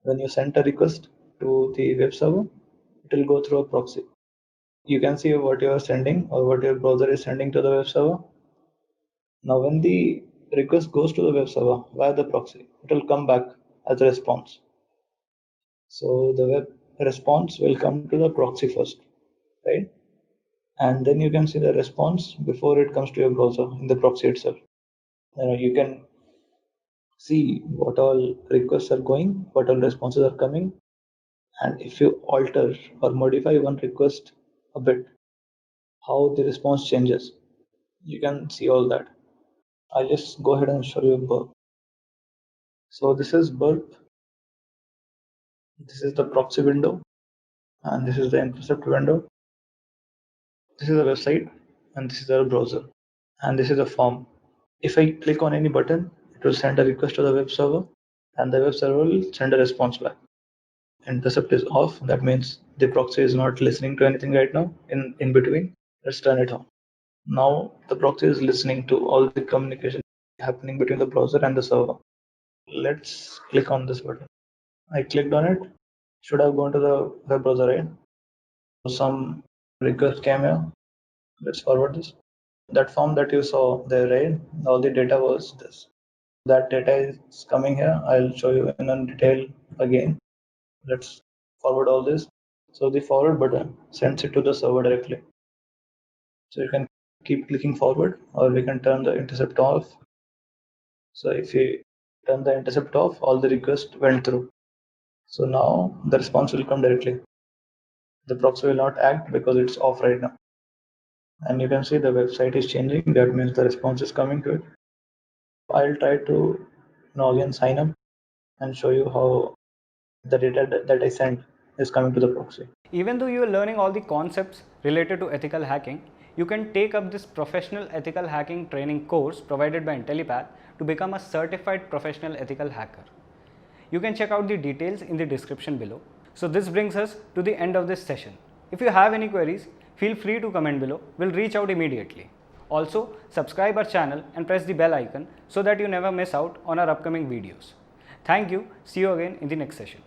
when you send a request to the web server, it will go through a proxy. You can see what you are sending or what your browser is sending to the web server. Now, when the request goes to the web server via the proxy, it will come back as a response. So the web response will come to the proxy first, right? And then you can see the response before it comes to your browser in the proxy itself. You can see what all requests are going, what all responses are coming, and if you alter or modify one request a bit, how the response changes. You can see all that. I'll just go ahead and show you Burp. So this is Burp. This is the proxy window, and this is the intercept window. This is a website, and this is our browser, and this is a form. If I click on any button, it will send a request to the web server, and the web server will send a response back. Intercept is off. That means the proxy is not listening to anything right now. In between, let's turn it on. Now the proxy is listening to all the communication happening between the browser and the server. Let's click on this button. I clicked on it. Should have gone to the web browser, right? Some request came here. Let's forward this. That form that you saw there, right? All the data was this. That data is coming here. I'll show you in detail again. Let's forward all this. So the forward button sends it to the server directly. So you can keep clicking forward, or we can turn the intercept off. So if you turn the intercept off, all the requests went through. So now the response will come directly. The proxy will not act because it's off right now. And you can see the website is changing. That means the response is coming to it. I'll try to again sign up and show you how the data that I sent is coming to the proxy. Even though you are learning all the concepts related to ethical hacking, you can take up this professional ethical hacking training course provided by Intellipaat to become a certified professional ethical hacker. You can check out the details in the description below. So this brings us to the end of this session. If you have any queries, feel free to comment below. We'll reach out immediately. Also, subscribe our channel and press the bell icon so that you never miss out on our upcoming videos. Thank you. See you again in the next session.